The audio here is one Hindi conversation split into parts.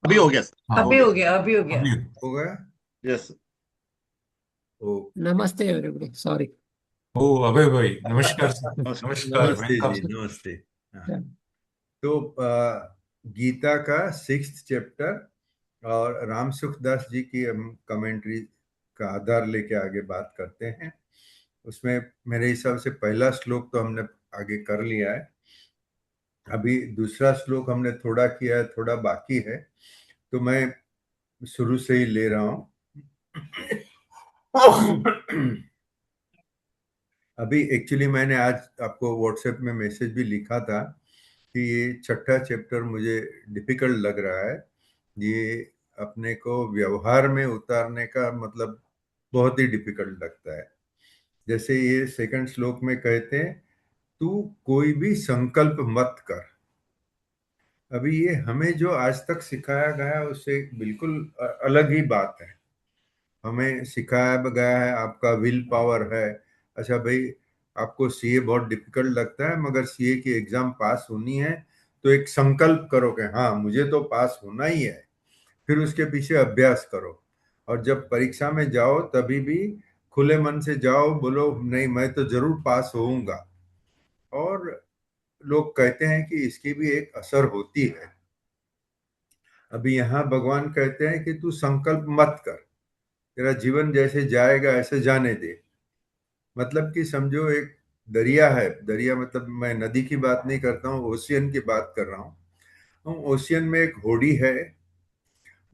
अभी हो गया सर, हाँ हो अभी गया। हो गया, अभी हो गया। अभी। हो गया। यस। ओ, नमस्ते एवरीबॉडी, सॉरी। ओ अभय भाई, नमस्कार सर। नमस्कार। नमस्कार, नमस्ते वेलकम जी, सर। नमस्ते। हाँ, तो गीता का 6th चैप्टर और राम सुखदास जी की हम कमेंट्री का आधार लेके आगे बात करते हैं। उसमें मेरे हिसाब से पहला श्लोक तो हमने आगे कर लिया है। अभी दूसरा श्लोक हमने थोड़ा किया है, थोड़ा बाकी है, तो मैं शुरू से ही ले रहा हूँ। अभी एक्चुअली मैंने आज आपको व्हाट्सएप में मैसेज भी लिखा था कि ये छठा चैप्टर मुझे डिफिकल्ट लग रहा है। ये अपने को व्यवहार में उतारने का मतलब बहुत ही डिफिकल्ट लगता है। जैसे ये सेकंड श्लोक में कहते हैं, तू कोई भी संकल्प मत कर। अभी ये हमें जो आज तक सिखाया गया है उससे बिल्कुल अलग ही बात है। हमें सिखाया गया है आपका विल पावर है। अच्छा भाई, आपको सीए बहुत डिफिकल्ट लगता है, मगर सीए की एग्जाम पास होनी है तो एक संकल्प करो कि हाँ मुझे तो पास होना ही है। फिर उसके पीछे अभ्यास करो, और जब परीक्षा में जाओ तभी भी खुले मन से जाओ, बोलो नहीं मैं तो जरूर पास होऊंगा। और लोग कहते हैं कि इसकी भी एक असर होती है। अभी यहाँ भगवान कहते हैं कि तू संकल्प मत कर, तेरा जीवन जैसे जाएगा ऐसे जाने दे। मतलब कि समझो एक दरिया है, दरिया मतलब मैं नदी की बात नहीं करता हूँ, ओशियन की बात कर रहा हूँ। ओशियन में एक होड़ी है,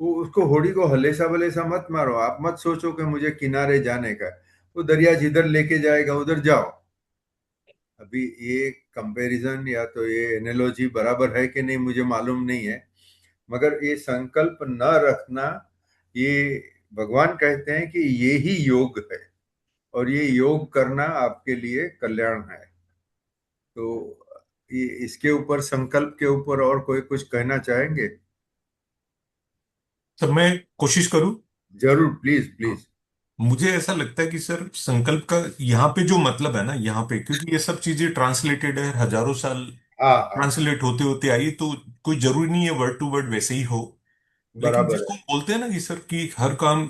वो उसको होड़ी को हलेसा वलेसा मत मारो, आप मत सोचो कि मुझे किनारे जाने का है। वो दरिया जिधर लेके जाएगा उधर जाओ। अभी ये कंपैरिजन या तो ये एनालॉजी बराबर है कि नहीं मुझे मालूम नहीं है, मगर ये संकल्प न रखना, ये भगवान कहते हैं कि ये ही योग है, और ये योग करना आपके लिए कल्याण है। तो ये इसके ऊपर, संकल्प के ऊपर और कोई कुछ कहना चाहेंगे? सर मैं कोशिश करूं। जरूर, प्लीज हाँ। प्लीज। मुझे ऐसा लगता है कि सर संकल्प का यहाँ पे जो मतलब है ना, यहाँ पे क्योंकि ये सब चीजें ट्रांसलेटेड है, हजारों साल हाँ हाँ, ट्रांसलेट होते होते आई, तो कोई जरूरी नहीं है वर्ड टू वर्ड वैसे ही हो। लेकिन बराबर जिसको है। हम बोलते हैं ना कि सर कि हर काम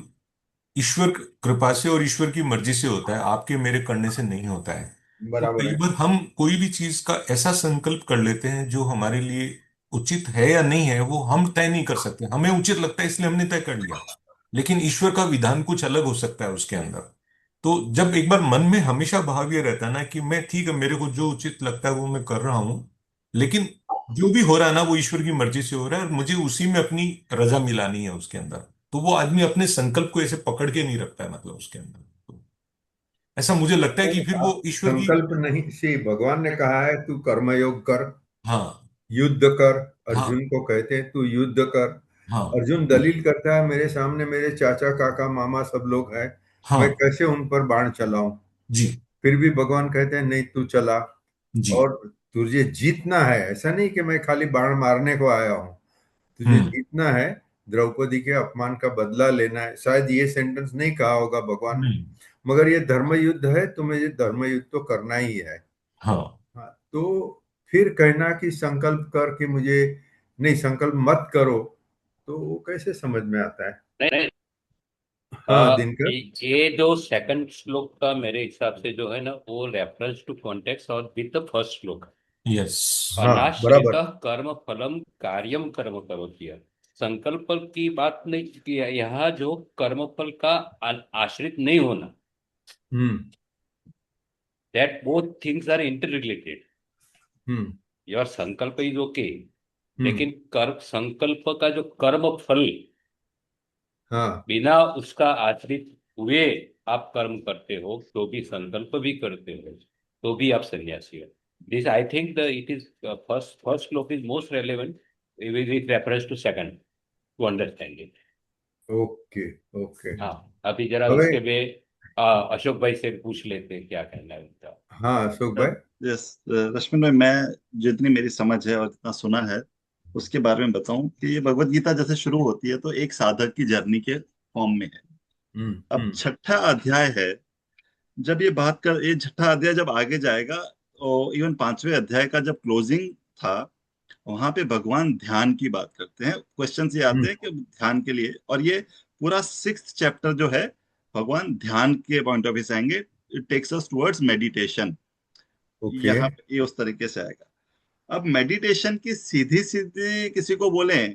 ईश्वर कृपा से और ईश्वर की मर्जी से होता है, आपके मेरे करने से नहीं होता है। तो बराबर कई है। बार हम कोई भी चीज का ऐसा संकल्प कर लेते हैं जो हमारे लिए उचित है या नहीं है वो हम तय नहीं कर सकते, हमें उचित लगता है इसलिए हमने तय कर लिया। लेकिन ईश्वर का विधान कुछ अलग हो सकता है उसके अंदर। तो जब एक बार मन में हमेशा भाव ये रहता है ना कि मैं ठीक है, मेरे को जो उचित लगता है वो मैं कर रहा हूं, लेकिन जो भी हो रहा है ना वो ईश्वर की मर्जी से हो रहा है और मुझे उसी में अपनी रजा मिलानी है उसके अंदर। तो वो आदमी अपने संकल्प को ऐसे पकड़ के नहीं रखता है, मतलब उसके अंदर तो ऐसा मुझे लगता है कि नहीं, फिर वो आप ईश्वर की। संकल्प नहीं, सी भगवान ने कहा है तू कर्मयोग कर, हाँ। युद्ध कर। अर्जुन हाँ। को कहते हैं तू युद्ध कर। हाँ। अर्जुन दलील करता है, मेरे सामने मेरे चाचा काका मामा सब लोग हैं, मैं हाँ। कैसे उन पर बाण चलाऊं। जी। फिर भी भगवान कहते हैं नहीं तू चला। जी। और तुझे जीतना है, ऐसा नहीं कि मैं खाली बाण मारने को आया हूँ, तुझे हम्म। जीतना है। द्रौपदी के अपमान का बदला लेना है, शायद ये सेंटेंस नहीं कहा होगा भगवान ने, नहीं। मगर ये धर्म युद्ध है, तुम्हें ये धर्म युद्ध तो करना ही है। हाँ। हाँ, तो फिर कहना कि संकल्प कर कि मुझे, नहीं संकल्प मत करो, तो वो कैसे समझ में आता है? नहीं। हाँ दिनकर। ये जो सेकंड श्लोक का मेरे हिसाब से जो है ना, वो रेफरेंस टू कॉन्टेक्स्ट और विद द फर्स्ट श्लोक। यस। हाँ अनाश्रित बराबर। कर्म फलम कार्यम कर्म करोति। संकल्प की बात नहीं की है यहाँ, जो कर्मफल का आश्रित नहीं होना। Hmm that both things are interrelated. Hmm your संकल्प इज ओके, हम्म। लेकिन कर्म संकल्प का जो कर्म फल, हाँ बिना उसका आश्रित हुए आप कर्म करते हो, तो भी संकल्प भी करते हो, तो भी आप सन्यासी हो। This I think the it is first first shloka is most relevant with reference to second, to understand it. Okay okay. हाँ, अभी जरा હવે उसके में अशोक भाई से पूछ लेते हैं क्या कहना है उनका। हाँ अशोक भाई। यस। लक्ष्मण भाई, मैं जितनी मेरी समझ है और जितना सुना है उसके बारे में बताऊं कि ये भगवत गीता जैसे शुरू होती है तो एक साधक की जर्नी के फॉर्म में है। अब हम्म। छठा अध्याय है। जब ये बात कर, ये छठा अध्याय जब आगे जाएगा, और इवन पांचवें अध्याय का जब क्लोजिंग था, वहां पे भगवान ध्यान की बात करते हैं, क्वेश्चन ये आते हैं कि ध्यान के लिए, और ये पूरा 6th चैप्टर जो है भगवान ध्यान के पॉइंट ऑफ व्यू से आएंगे। It takes us towards meditation. Okay. यहाँ पे ये उस तरीके से आएगा। अब मेडिटेशन की सीधी सीधी किसी को बोले,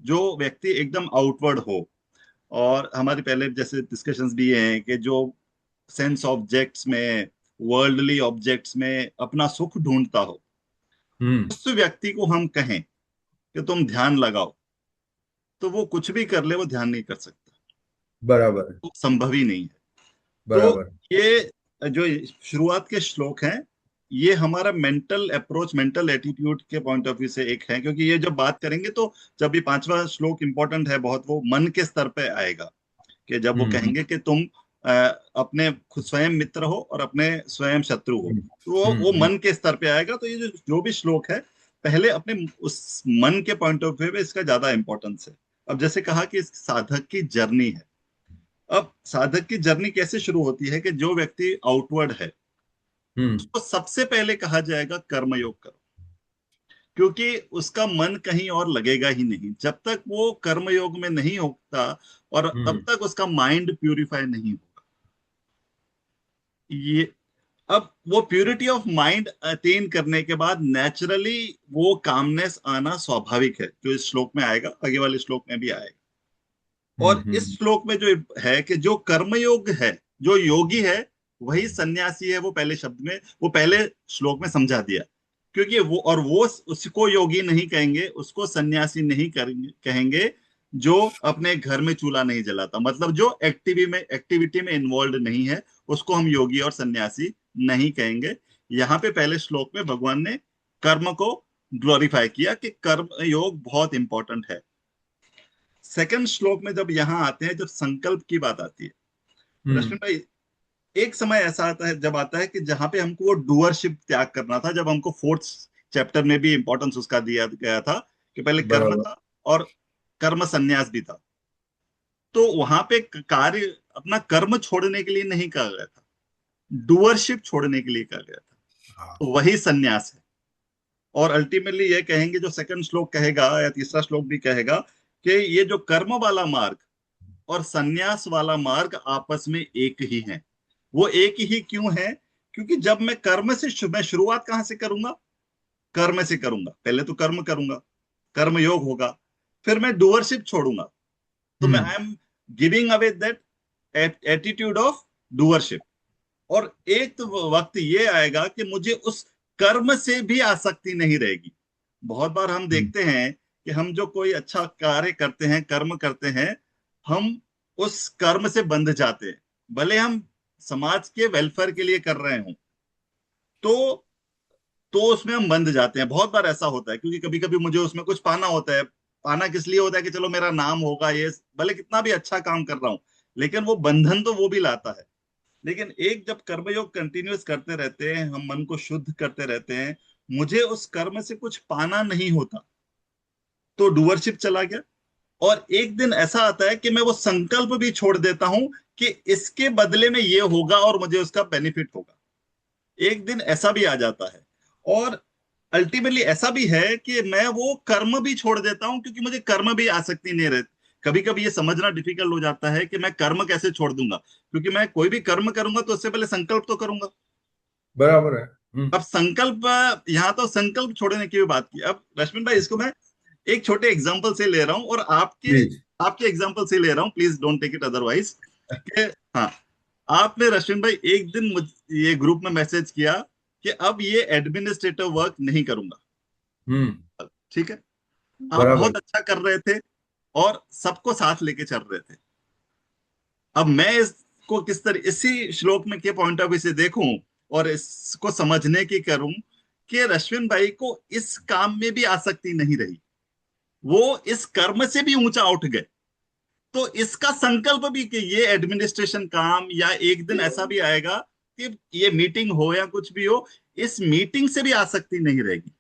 जो व्यक्ति एकदम आउटवर्ड हो, और हमारी पहले जैसे डिस्कशंस भी हैं कि जो सेंस ऑब्जेक्ट्स में, वर्ल्डली ऑब्जेक्ट्स में अपना सुख ढूंढता हो, उस व्यक्ति को हम कहें कि तुम ध्यान लगाओ, तो वो कुछ भी कर ले, वो ध्यान नहीं कर सकता, बराबर है। वो संभव ही नहीं है। तो बराबर। ये जो शुरुआत के श्लोक हैं, ये हमारा मेंटल अप्रोच, मेंटल एटीट्यूड के पॉइंट ऑफ व्यू से एक है, क्योंकि ये जब बात करेंगे तो जब ये 5वां श्लोक इंपॉर्टेंट है बहुत, वो मन के स्तर पे आएगा, कि जब वो कहेंगे कि तुम अ, अपने खुद स्वयं मित्र हो और अपने स्वयं शत्रु हो, तो वो मन के स्तर पे आएगा। तो ये जो भी श्लोक है, पहले अपने उस मन के पॉइंट ऑफ व्यू में इसका ज्यादा इंपॉर्टेंस है। अब जैसे कहा कि इस साधक की जर्नी है, अब साधक की जर्नी कैसे शुरू होती है कि जो व्यक्ति आउटवर्ड है, उसको सबसे पहले कहा जाएगा कर्मयोग करो, क्योंकि उसका मन कहीं और लगेगा ही नहीं जब तक वो कर्मयोग में नहीं होता, और तब तक उसका माइंड प्यूरिफाई नहीं होगा। ये अब वो प्यूरिटी ऑफ माइंड अटेन करने के बाद नेचुरली वो कामनेस आना स्वाभाविक है, जो इस श्लोक में आएगा, आगे वाले श्लोक में भी आएगा। और इस श्लोक में जो है कि जो कर्मयोग है, जो योगी है वही सन्यासी है, वो पहले शब्द में, वो पहले श्लोक में समझा दिया। क्योंकि वो उसको योगी नहीं कहेंगे, उसको सन्यासी नहीं कहेंगे जो अपने घर में चूल्हा नहीं जलाता, मतलब जो एक्टिविटी में इन्वॉल्व नहीं है, उसको हम योगी और सन्यासी नहीं कहेंगे। यहाँ पे पहले श्लोक में भगवान ने कर्म को ग्लोरीफाई किया कि कर्म योग बहुत इंपॉर्टेंट है। सेकंड श्लोक में जब यहाँ आते हैं, जब संकल्प की बात आती है रश्मि भाई, एक समय ऐसा आता है, जब आता है कि जहां पे हमको वो डूअरशिप त्याग करना था, जब हमको 4th चैप्टर में भी इंपॉर्टेंस उसका दिया गया था कि पहले कर्म था और कर्म संन्यास भी था। तो वहां पे कार्य अपना कर्म छोड़ने के लिए नहीं कहा गया था, डूअरशिप छोड़ने के लिए कहा गया था, तो वही संन्यास है। और अल्टीमेटली ये कहेंगे, जो सेकंड श्लोक कहेगा या तीसरा श्लोक भी कहेगा, कि ये जो कर्म वाला मार्ग और संन्यास वाला मार्ग आपस में एक ही है। वो एक ही क्यों है? क्योंकि जब मैं कर्म से मैं शुरुआत कहां से करूंगा? कर्म से करूंगा, पहले तो कर्म करूंगा, कर्म योग होगा, फिर मैं डूअरशिप छोड़ूंगा, तो मैं आई am giving away that attitude of doership. और एक तो वक्त ये आएगा कि मुझे उस कर्म से भी आसक्ति नहीं रहेगी। बहुत बार हम देखते हैं कि हम जो कोई अच्छा कार्य करते हैं, कर्म करते हैं, हम उस कर्म से बंध जाते हैं, भले हम समाज के वेलफेयर के लिए कर रहे हों, तो उसमें हम बंध जाते हैं। बहुत बार ऐसा होता है, क्योंकि कभी कभी मुझे उसमें कुछ पाना होता है। पाना किस लिए होता है? कि चलो मेरा नाम होगा, ये भले कितना भी अच्छा काम कर रहा हूं, लेकिन वो बंधन तो वो भी लाता है। लेकिन एक जब कर्मयोग कंटिन्यूअस करते रहते हैं, हम मन को शुद्ध करते रहते हैं, मुझे उस कर्म से कुछ पाना नहीं होता, तो डूअरशिप चला गया। और एक दिन ऐसा आता है कि मैं वो संकल्प भी छोड़ देता हूं कि इसके बदले में ये होगा और मुझे उसका बेनिफिट होगा। एक दिन ऐसा भी आ जाता है। और अल्टीमेटली ऐसा भी है कि मैं वो कर्म भी छोड़ देता हूं, क्योंकि मुझे कर्म भी आसक्ति नहीं रहती। कभी कभी ये समझना डिफिकल्ट हो जाता है कि मैं कर्म कैसे छोड़ दूंगा, क्योंकि मैं कोई भी कर्म करूंगा तो उससे पहले संकल्प तो करूंगा। बराबर है। अब संकल्प, यहाँ तो संकल्प छोड़ने की भी बात की। अब रश्मिन भाई, इसको मैं एक छोटे एग्जाम्पल से ले रहा हूँ, और आपके प्लीज। आपके एग्जाम्पल से ले रहा हूँ, please don't take it otherwise. हाँ, आपने रश्मिन भाई एक दिन ये ग्रुप में मैसेज किया कि अब ये एडमिनिस्ट्रेटिव वर्क नहीं करूंगा। ठीक है, आप बराबर। बहुत अच्छा कर रहे थे और सबको साथ लेके चल रहे थे। अब मैं इसको किस तरह इसी श्लोक में के पॉइंट ऑफ व्यू से देखूं और इसको समझने की करूं कि रश्विन भाई को इस काम में भी आसक्ति नहीं रही, वो इस कर्म से भी ऊंचा उठ गए। तो इसका संकल्प भी कि ये एडमिनिस्ट्रेशन काम, या एक दिन ऐसा भी आएगा कि ये मीटिंग हो या कुछ भी हो, इस मीटिंग से भी आसक्ति नहीं रहेगी,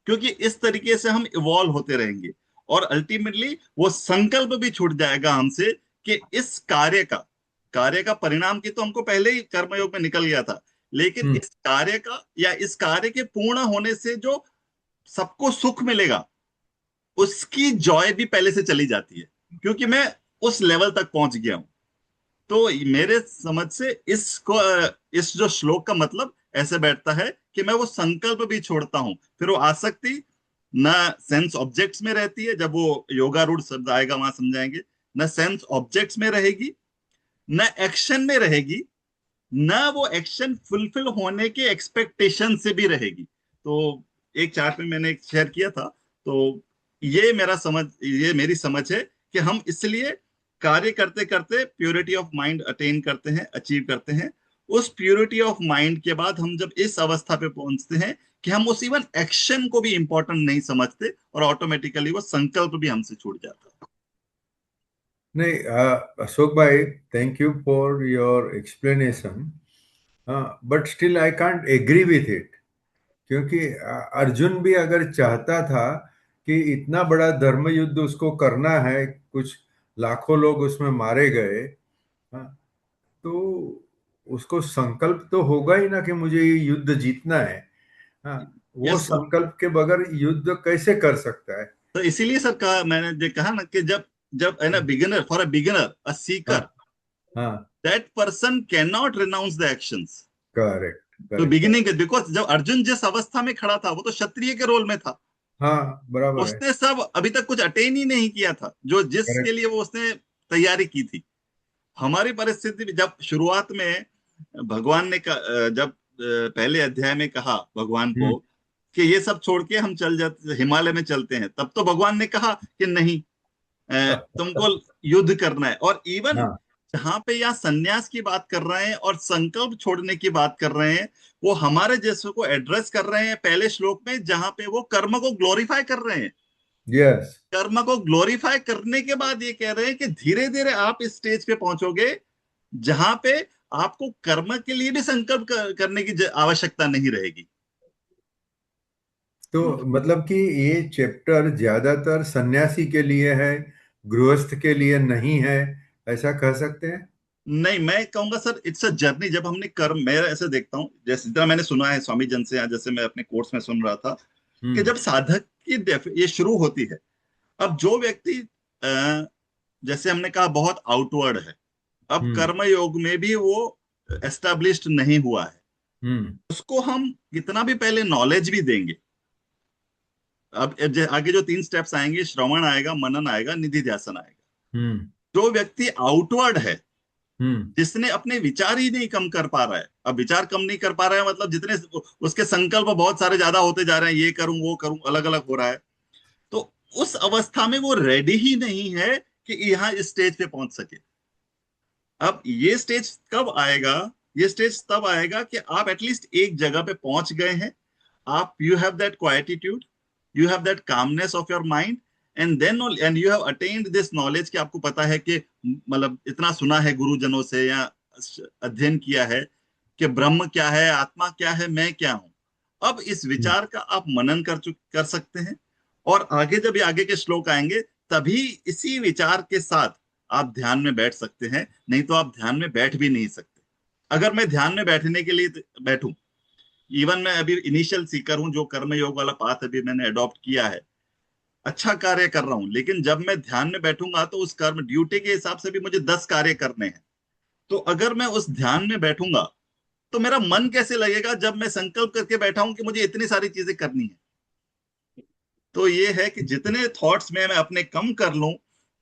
क्योंकि इस तरीके से हम इवॉल्व होते रहेंगे। और अल्टीमेटली वो संकल्प भी छूट जाएगा हमसे कि इस कार्य का परिणाम की तो हमको पहले ही कर्मयोग में निकल गया था, लेकिन इस कार्य का या इस कार्य के पूर्ण होने से जो सबको सुख मिलेगा, उसकी जॉय भी पहले से चली जाती है, क्योंकि मैं उस लेवल तक पहुंच गया हूं। तो मेरे समझ से इस जो श्लोक का मतलब ऐसे बैठता है कि मैं वो संकल्प भी छोड़ता हूं, फिर वो आसक्ति न सेंस ऑब्जेक्ट्स में रहती है, जब वो योगारूढ़ शब्द आएगा वहां समझाएंगे, न सेंस ऑब्जेक्ट्स में रहेगी, न एक्शन में रहेगी, न वो एक्शन फुलफिल होने के एक्सपेक्टेशन से भी रहेगी। तो एक चार्ट में मैंने एक शेयर किया था। तो ये मेरी समझ है कि हम इसलिए कार्य करते करते प्योरिटी ऑफ माइंड अटेन करते हैं, अचीव करते हैं। उस प्योरिटी ऑफ माइंड के बाद हम जब इस अवस्था पे पहुंचते हैं कि हम उस इवन एक्शन को भी इंपॉर्टेंट नहीं समझते, और ऑटोमेटिकली वो संकल्प भी हमसे छूट जाता है। नहीं, अशोक भाई, thank you for your explanation, but still I can't agree with it. क्योंकि अर्जुन भी अगर चाहता था कि इतना बड़ा धर्म युद्ध उसको करना है, कुछ लाखों लोग उसमें मारे गए, हाँ, तो उसको संकल्प तो होगा ही ना कि मुझे ये युद्ध जीतना है। हाँ, वो यस सर। संकल्प के बगैर युद्ध कैसे कर सकता है? तो इसीलिए सर कहा, मैंने जो कहा ना कि जब जब है ना, बिगिनर, फॉर अ बिगिनर, अ हाँ, सीकर, हाँ, that person can not renounce the actions. Correct, तो करेक्ट। बिगिनिंग, बिकॉज जब अर्जुन जिस अवस्था में खड़ा था वो तो क्षत्रिय के रोल में था। हाँ, बराबर है। उसने सब अभी तक कुछ अटेन ही नहीं किया था जो जिसके करेक्ट। लिए वो उसने तैयारी की थी। हमारी परिस्थिति भी जब शुरुआत में भगवान ने जब पहले अध्याय में कहा भगवान हम्म। को कि ये सब छोड़ के हम चल जाते, हिमालय में चलते हैं, तब तो भगवान ने कहा कि नहीं, तुमको युद्ध करना है। और इवन हाँ, जहां पे यहाँ सन्यास की बात कर रहे हैं और संकल्प छोड़ने की बात कर रहे हैं, वो हमारे जैसों को एड्रेस कर रहे हैं पहले श्लोक में, जहां पे वो कर्म को ग्लोरीफाई कर रहे हैं। यस। कर्म को ग्लोरीफाई करने के बाद ये कह रहे हैं कि धीरे धीरे आप इस स्टेज पे पहुंचोगे जहां पे आपको कर्म के लिए भी संकल्प करने की आवश्यकता नहीं रहेगी। तो मतलब कि ये चैप्टर ज्यादातर सन्यासी के लिए है, गृहस्थ के लिए नहीं है, ऐसा कह सकते हैं? नहीं, मैं कहूंगा सर इट्स अ जर्नी। जब हमने कर्म, मैं ऐसे देखता हूँ, जैसे जितना मैंने सुना है स्वामी जन से, या जैसे मैं अपने कोर्स में सुन रहा था, कि हम्म। जब साधक की ये शुरू होती है। अब जो व्यक्ति जैसे हमने कहा बहुत आउटवर्ड है, अब हम्म। कर्म योग में भी वो एस्टेब्लिश्ड नहीं हुआ है, हम्म। उसको हम कितना भी पहले नॉलेज भी देंगे। अब आगे जो 3 स्टेप्स आएंगे, श्रवण आएगा, मनन आएगा, निधि ध्यासन आएगा। हम्म। जो व्यक्ति आउटवर्ड है, हम्म। जिसने अपने विचार ही नहीं कम कर पा रहा है, अब विचार कम नहीं कर पा रहा है मतलब जितने उसके संकल्प बहुत सारे ज्यादा होते जा रहे हैं, ये करूं वो करूं, अलग अलग हो रहा है, तो उस अवस्था में वो रेडी ही नहीं है कि यहाँ इस स्टेज पे पहुंच सके। अब ये स्टेज कब आएगा? ये स्टेज तब आएगा कि आप एटलीस्ट एक जगह पे पहुंच गए हैं, आप you have that quietude, you have that calmness of your mind, and you have attend this knowledge, कि आपको पता है कि मतलब इतना सुना है गुरुजनों से या अध्ययन किया है कि ब्रह्म क्या है, आत्मा क्या है, मैं क्या हूं। अब इस हम्म। विचार का आप मनन कर सकते हैं, और आगे जब ये आगे के श्लोक आएंगे तभी इसी विचार के साथ आप ध्यान में बैठ सकते हैं, नहीं तो आप ध्यान में बैठ भी नहीं सकते। अगर मैं ध्यान में बैठने के लिए बैठूं, इवन मैं अभी इनिशियल सीकर हूं, जो कर्म योग वाला पाथ अभी मैंने अडॉप्ट किया है, अच्छा कार्य कर रहा हूं, लेकिन जब मैं ध्यान में बैठूंगा तो उस कर्म ड्यूटी के हिसाब से भी मुझे 10 कार्य करने हैं। तो अगर मैं उस ध्यान में बैठूंगा तो मेरा मन कैसे लगेगा जब मैं संकल्प करके बैठा हूं कि मुझे इतनी सारी चीजें करनी है। तो ये है कि जितने थॉट्स में मैं अपने कम कर लूं,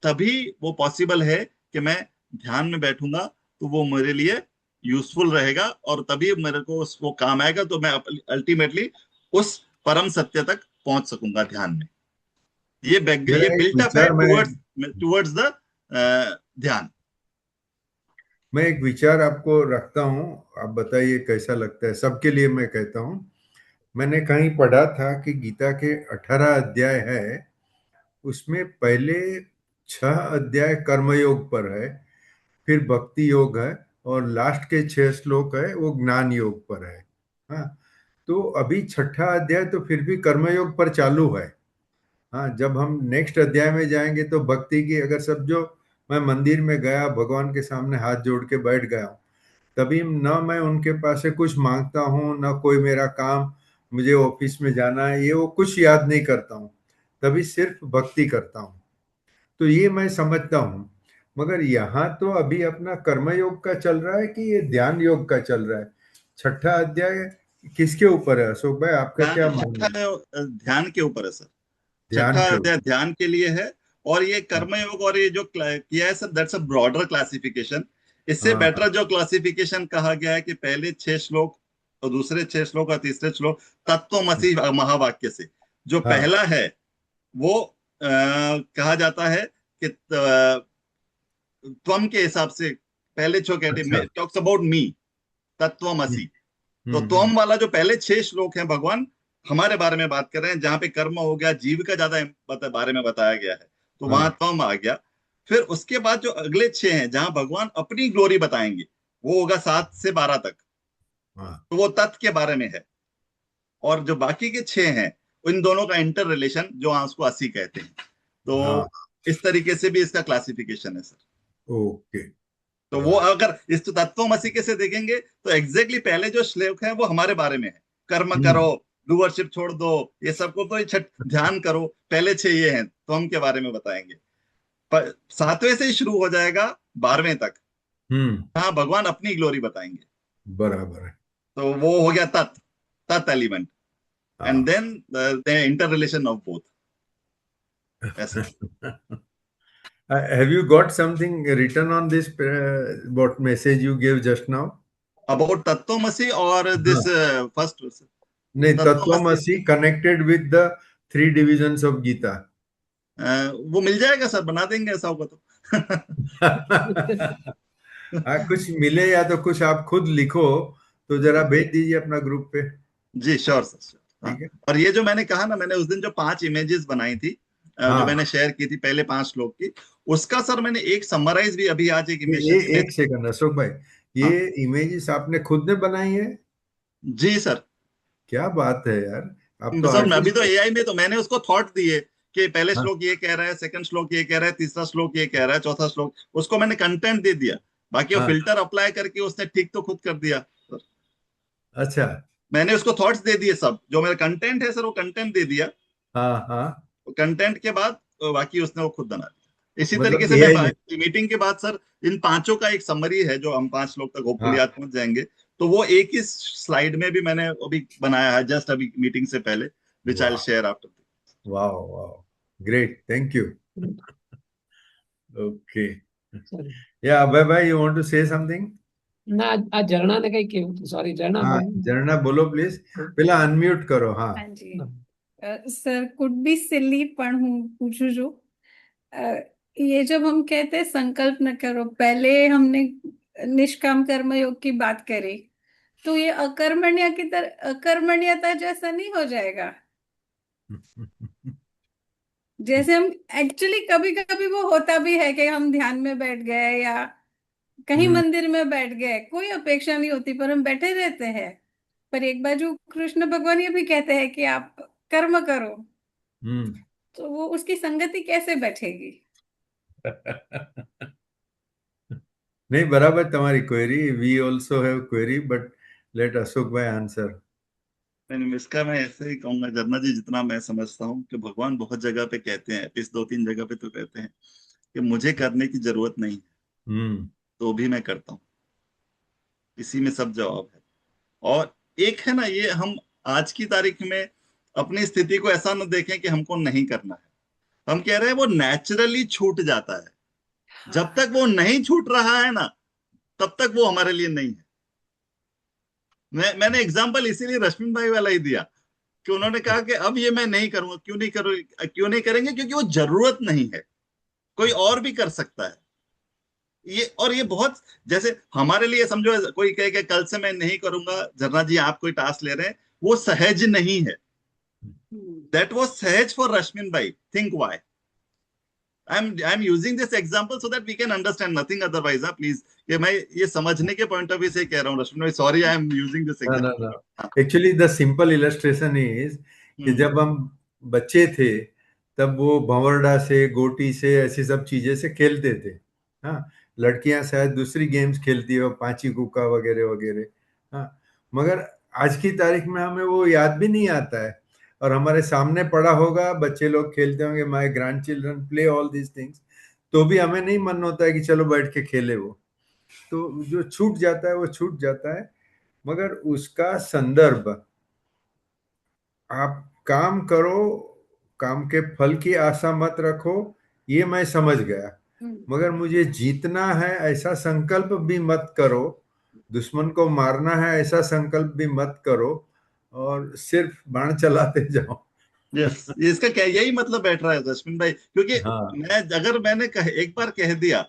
तभी वो पॉसिबल है कि मैं ध्यान में बैठूंगा, तो वो मेरे लिए यूजफुल रहेगा, और तभी मेरे को वो काम आएगा, तो मैं अल्टीमेटली उस परम सत्य तक पहुंच सकूंगा ध्यान में। ये मेरा एक बिल्ट अप है विचार टुवर्ड्स टुवर्ड्स द ध्यान। मैं एक विचार आपको रखता हूँ, आप बताइए कैसा लगता है, सबके लिए मैं कहता हूँ। मैंने कहीं पढ़ा था कि गीता के 18 अध्याय है, उसमें पहले 6 अध्याय कर्मयोग पर है, फिर भक्ति योग है, और लास्ट के 6 श्लोक है वो ज्ञान योग पर है। हाँ, तो अभी छठा अध्याय तो फिर भी कर्मयोग पर चालू है। हाँ, जब हम नेक्स्ट अध्याय में जाएंगे तो भक्ति की, अगर सब जो मैं मंदिर में गया, भगवान के सामने हाथ जोड़ के बैठ गया हूँ, तभी न मैं उनके पास से कुछ मांगता हूँ, न कोई मेरा काम मुझे ऑफिस में जाना है, ये वो कुछ याद नहीं करता हूँ, तभी सिर्फ भक्ति करता हूँ। तो ये मैं समझता हूँ। मगर यहाँ तो अभी अपना कर्मयोग का चल रहा है कि ये ध्यान योग का चल रहा है? छठा अध्याय किसके ऊपर है अशोक भाई, आपका क्या मानना छठा है? ध्यान के ऊपर है सर। ध्यान छठा के अध्याय ऊपर। ध्यान के लिए है। और ये कर्मयोग और ये जो किया है sir, that's a broader classification. इससे हाँ बेटर जो क्लासिफिकेशन कहा गया है कि पहले 6 श्लोक और दूसरे 6 श्लोक और तीसरे श्लोक तत्वमसि महावाक्य से, जो हाँ। पहला है वो कहा जाता है कि त्वम के हिसाब से पहले छो अच्छा। कहते टॉक्स अबाउट मी, हम्म तत्वमसि। तो हम्म। त्वम वाला जो पहले 6 श्लोक हैं, भगवान हमारे बारे में बात कर रहे हैं, जहां पे कर्म हो गया, जीव का ज्यादा बारे में बताया गया है, तो वहां हाँ त्वम आ गया। फिर उसके बाद जो अगले 6 हैं, जहां भगवान अपनी ग्लोरी बताएंगे, वो होगा 7 से 12 तक, हाँ तो वो तत् के बारे में है। और जो बाकी के 6 हैं, इन दोनों का इंटर रिलेशन, जो उसको 80 कहते हैं। हाँ। तो इस तरीके से भी इसका क्लासिफिकेशन है सर। ओके। तो वो राइट। अगर इस तत्वमसि के से देखेंगे तो एग्जैक्टली पहले जो श्लोक है वो हमारे बारे में है। कर्म करो, हम्म डूअरशिप छोड़ दो, ये सबको तो ये छठ ध्यान करो, पहले 6 ये हैं, तो हम के बारे में बताएंगे। पर 7वें से ही शुरू हो जाएगा 12वें तक, हम्म। हाँ भगवान अपनी ग्लोरी बताएंगे। बराबर है। तो वो हो गया तत्, तत् एलिमेंट। एंड हाँ। Then the inter relation of both, ऐसे। Have you got something written on this, what message you gave just now? About Tattvamasi और हाँ। दिस फर्स्ट नहीं, Tattvamasi, Tattvamasi connected with the 3 divisions of Gita. वो मिल जाएगा सर, बना देंगे ऐसा होगा तो। हाँ, कुछ मिले या तो कुछ आप खुद लिखो, तो जरा भेज दीजिए अपना ग्रुप पे। जी श्योर सर, श्योर। हाँ, ठीक है। और ये जो मैंने कहा ना, मैंने उस दिन जो 5 इमेजेस बनाई थी, जो हाँ। मैंने शेयर की थी पहले 5 श्लोक की, उसका सर मैंने एक समराइज भी अभी आज एक ये इमेज। एक सेकंड अशोक भाई, ये हाँ इमेजेस आपने खुद ने बनाई है? जी सर। क्या बात है यार, आप तो सर मैं अभी आर्टिस्ट तो हो। एआई में, तो मैंने उसको थॉट दिए कि पहले हाँ श्लोक ये कह रहा है, सेकंड श्लोक ये कह रहा है, तीसरा श्लोक ये कह रहा है, चौथा श्लोक, उसको मैंने कंटेंट दे दिया। बाकी वो हाँ। फिल्टर अप्लाई करके उसने ठीक तो खुद कर दिया सर। अच्छा। मैंने उसको थॉट्स दे दिए, सब जो मेरा कंटेंट है सर वो कंटेंट दे दिया। हाँ हाँ। कंटेंट के बाद बाकी उसने वो खुद बना दिया। इसी तरीके मतलब से मैं एआई ने। मीटिंग के बाद सर इन पांचों का एक समरी है, जो हम 5 लोग तक होपफुली आज हाँ। पहुंच जाएंगे। तो वो एक ही स्लाइड में भी मैंने अभी बनाया है, जस्ट अभी मीटिंग से पहले, विच आई विल वाह शेयर आफ्टर। वाह वाह, great, thank you. Okay. Sorry या अभय भाई, you want to say something? ना, आज झरना ने कहीं क्यों, सॉरी झरना हाँ, झरना बोलो प्लीज। पहला अनम्यूट करो। हाँ। हाँ जी। सर कुड बी सिली पण हूँ पूछू जो ये जब हम कहते हैं संकल्प न करो, पहले हमने निष्काम कर्म योग की बात करी, तो ये अकर्मण्य की तरह, अकर्मण्यता जैसा नहीं हो जाएगा? जैसे हम एक्चुअली कभी कभी वो होता भी है कि हम ध्यान में बैठ गए या कहीं हम्म मंदिर में बैठ गए, कोई अपेक्षा नहीं होती पर हम बैठे रहते हैं। पर एक बाजू कृष्ण भगवान ये भी कहते हैं कि आप कर्म करो, हम्म। तो वो उसकी संगति कैसे बैठेगी? नहीं, बराबर तुम्हारी query, we also have query, but let Ashok भाई आंसर। नहीं, इसका मैं ऐसे ही कहूंगा जर्ना जी, जितना मैं समझता हूँ कि भगवान बहुत जगह पे कहते हैं, इस 2-3 जगह पे तो कहते हैं कि मुझे करने की जरूरत नहीं है, हम्म तो भी मैं करता हूँ। इसी में सब जवाब है। और एक है ना, ये हम आज की तारीख में अपनी स्थिति को ऐसा न देखें कि हमको नहीं करना है। हम कह रहे हैं वो नेचुरली छूट जाता है। जब हाँ। तक वो नहीं छूट रहा है ना, तब तक वो हमारे लिए नहीं है। मैंने एग्जाम्पल इसीलिए रश्मिन भाई वाला ही दिया कि उन्होंने कहा कि अब ये मैं नहीं करूंगा। क्यों नहीं करेंगे? क्योंकि वो जरूरत नहीं है, कोई और भी कर सकता है। ये बहुत, जैसे हमारे लिए समझो, कोई कहे कि कल से मैं नहीं करूंगा, झरना जी आप कोई टास्क ले रहे हैं, वो सहज नहीं है। दैट वाज सहज फॉर रश्मिन भाई, think why. I am using this example so that we can understand, nothing otherwise. Please, ये मैं ये समझने के पॉइंट ऑफ व्यू से कह रहा हूँ रश्मिन भाई, sorry I am using this ना ना एग्जांपल। ना, actually the simple illustration is कि हम्म जब हम बच्चे थे, तब वो भंवरडा से, गोटी से, ऐसी सब चीजें से खेलते थे। हाँ, लड़कियां शायद दूसरी गेम्स खेलती है, पांची कुका वगैरह वगैरह। हाँ, मगर आज की तारीख में हमें वो याद भी नहीं आता है, और हमारे सामने पड़ा होगा, बच्चे लोग खेलते होंगे, my grand children play all these things, तो भी हमें नहीं मन होता है कि चलो बैठ के खेले वो। तो जो छूट जाता है वो छूट जाता है, मगर उसका संदर्भ, आप काम करो, काम के फल की आशा मत रखो, ये मैं समझ गया। मगर मुझे जीतना है ऐसा संकल्प भी मत करो, दुश्मन को मारना है ऐसा संकल्प भी मत करो, और सिर्फ बाण चलाते जाओ। यस, इसका क्या यही मतलब बैठ रहा है रश्मिन भाई, क्योंकि हाँ मैंने एक बार कह दिया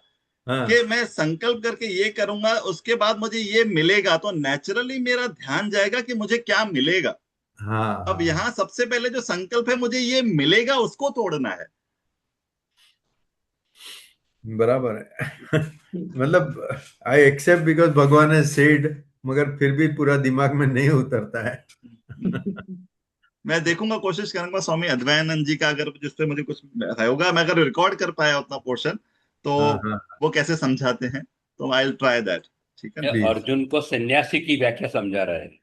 हाँ कि मैं संकल्प करके ये करूंगा, उसके बाद मुझे ये मिलेगा, तो नेचुरली मेरा ध्यान जाएगा कि मुझे क्या मिलेगा। हाँ अब हाँ, यहाँ सबसे पहले जो संकल्प है, मुझे ये मिलेगा, उसको तोड़ना है। बराबर है। मतलब आई एक्सेप्ट बिकॉज भगवान ने सेड, मगर फिर भी पूरा दिमाग में नहीं उतरता है। मैं देखूंगा, कोशिश करूंगा स्वामी अद्वैयानंद जी का, अगर जिसपे मुझे कुछ होगा, मैं अगर रिकॉर्ड कर पाया उतना पोर्शन, तो हाँ हाँ, वो कैसे समझाते हैं, तो आई विल ट्राई दैट। ठीक है ये ना? प्लीज। अर्जुन को सन्यासी की व्याख्या समझा रहा है।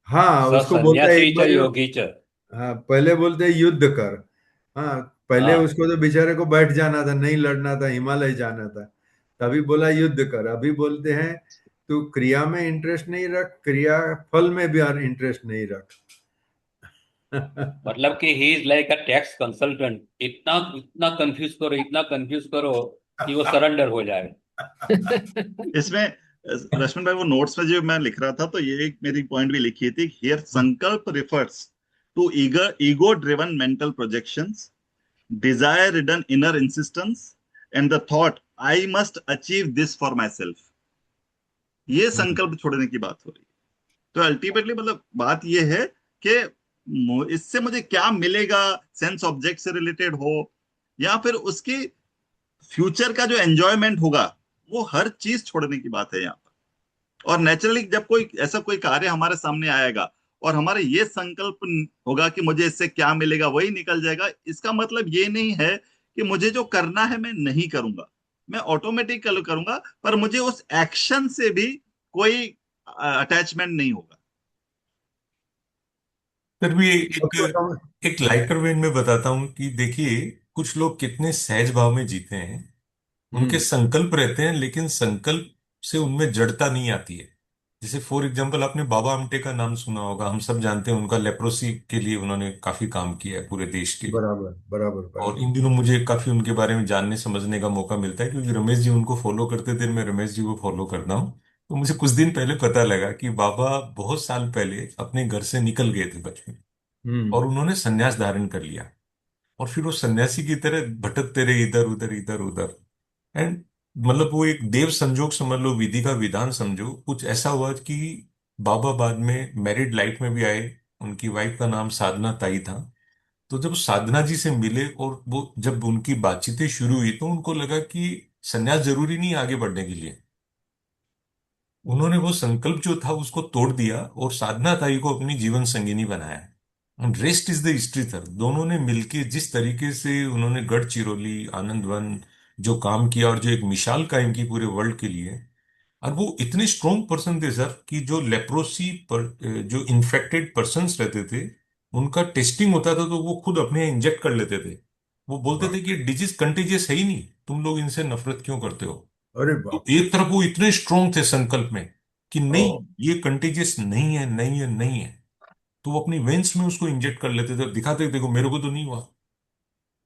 हाँ, स उसको बोलता है सन्यासी एक च बार योगी च। हाँ, पहले बोलते हैं युद्ध कर। हाँ, पहले हाँ, उसको तो बेचारे को बैठ जाना था, नहीं लड़ना था, हिमालय जाना था, तभी बोला युद्ध कर। अभी बोलते हैं तू क्रिया में इंटरेस्ट नहीं रख, क्रिया फल में भी इंटरेस्ट नहीं रख। मतलब कि he is like a tax consultant. इतना इतना कंफ्यूज करो, इतना कंफ्यूज करो कि वो सरेंडर हो जाए। इसमें रश्मन भाई, वो नोट्स में जो मैं लिख रहा था, तो ये एक मेरी पॉइंट भी लिखी थी, हियर संकल्प refers to ego driven mental projections, desire ridden inner insistence, and the thought I must achieve this for myself. ये संकल्प छोड़ने की बात हो रही है। तो अल्टीमेटली मतलब बात ये है कि इससे मुझे क्या मिलेगा, सेंस ऑब्जेक्ट से रिलेटेड हो, या फिर उसकी फ्यूचर का जो एंजॉयमेंट होगा, वो हर चीज छोड़ने की बात है यहाँ पर। और नेचुरली जब कोई ऐसा कोई कार्य हमारे सामने आएगा, और हमारे ये संकल्प होगा कि मुझे इससे क्या मिलेगा, वही निकल जाएगा, इसका मतलब ये नहीं है कि मुझे जो करना है मैं नहीं करूंगा, मैं ऑटोमेटिक करूंगा, पर मुझे उस एक्शन से भी कोई अटैचमेंट नहीं होगा। फिर भी उसको एक समझ। एक लाइटर वेन में बताता हूँ कि देखिए, कुछ लोग कितने सहज भाव में जीते हैं। उनके हम्म संकल्प रहते हैं, लेकिन संकल्प से उनमें जड़ता नहीं आती है। जैसे फॉर एग्जाम्पल, आपने बाबा आमटे का नाम सुना होगा, हम सब जानते हैं, उनका लेप्रोसी के लिए उन्होंने काफी काम किया है पूरे देश के। बराबर बराबर और बराबर। इन दिनों मुझे काफी उनके बारे में जानने समझने का मौका मिलता है, क्योंकि रमेश जी उनको फॉलो करते थे, मैं रमेश जी को फॉलो करता हूँ। तो मुझे कुछ दिन पहले पता लगा कि बाबा बहुत साल पहले अपने घर से निकल गए थे बचपन में, हम्म और उन्होंने संन्यास धारण कर लिया। और फिर वो सन्यासी की तरह भटकते रहे, इधर उधर इधर उधर। एंड मतलब वो एक देव संजोग समझ लो, विधि का विधान समझो, कुछ ऐसा हुआ कि बाबा बाद में मैरिड लाइफ में भी आए। उनकी वाइफ का नाम साधना ताई था। तो जब साधना जी से मिले और वो जब उनकी बातचीतें शुरू हुई, तो उनको लगा कि सन्यास जरूरी नहीं है आगे बढ़ने के लिए। उन्होंने वो संकल्प जो था उसको तोड़ दिया और साधना ताई को अपनी जीवन संगिनी बनाया। Rest is the history sir. दोनों ने मिलके जिस तरीके से उन्होंने गढ़चिरौली, आनंदवन जो काम किया, और जो एक मिसाल कायम की पूरे वर्ल्ड के लिए। और वो इतने स्ट्रोंग पर्सन थे सर कि जो लेप्रोसी पर जो इन्फेक्टेड पर्सन्स रहते थे, उनका टेस्टिंग होता था तो वो खुद अपने इंजेक्ट कर लेते थे। वो बोलते थे कि डिजीज कंटेजियस है ही नहीं, तुम लोग इनसे नफरत क्यों करते हो। अरे तो बाप रे। एक तरफ वो इतने स्ट्रोंग थे संकल्प में कि ओ, नहीं, ये कंटेजियस नहीं है, नहीं है, नहीं है। तो वो अपनी वेन्स में उसको इंजेक्ट कर लेते थे और दिखाते थे, देखो मेरे को तो नहीं हुआ।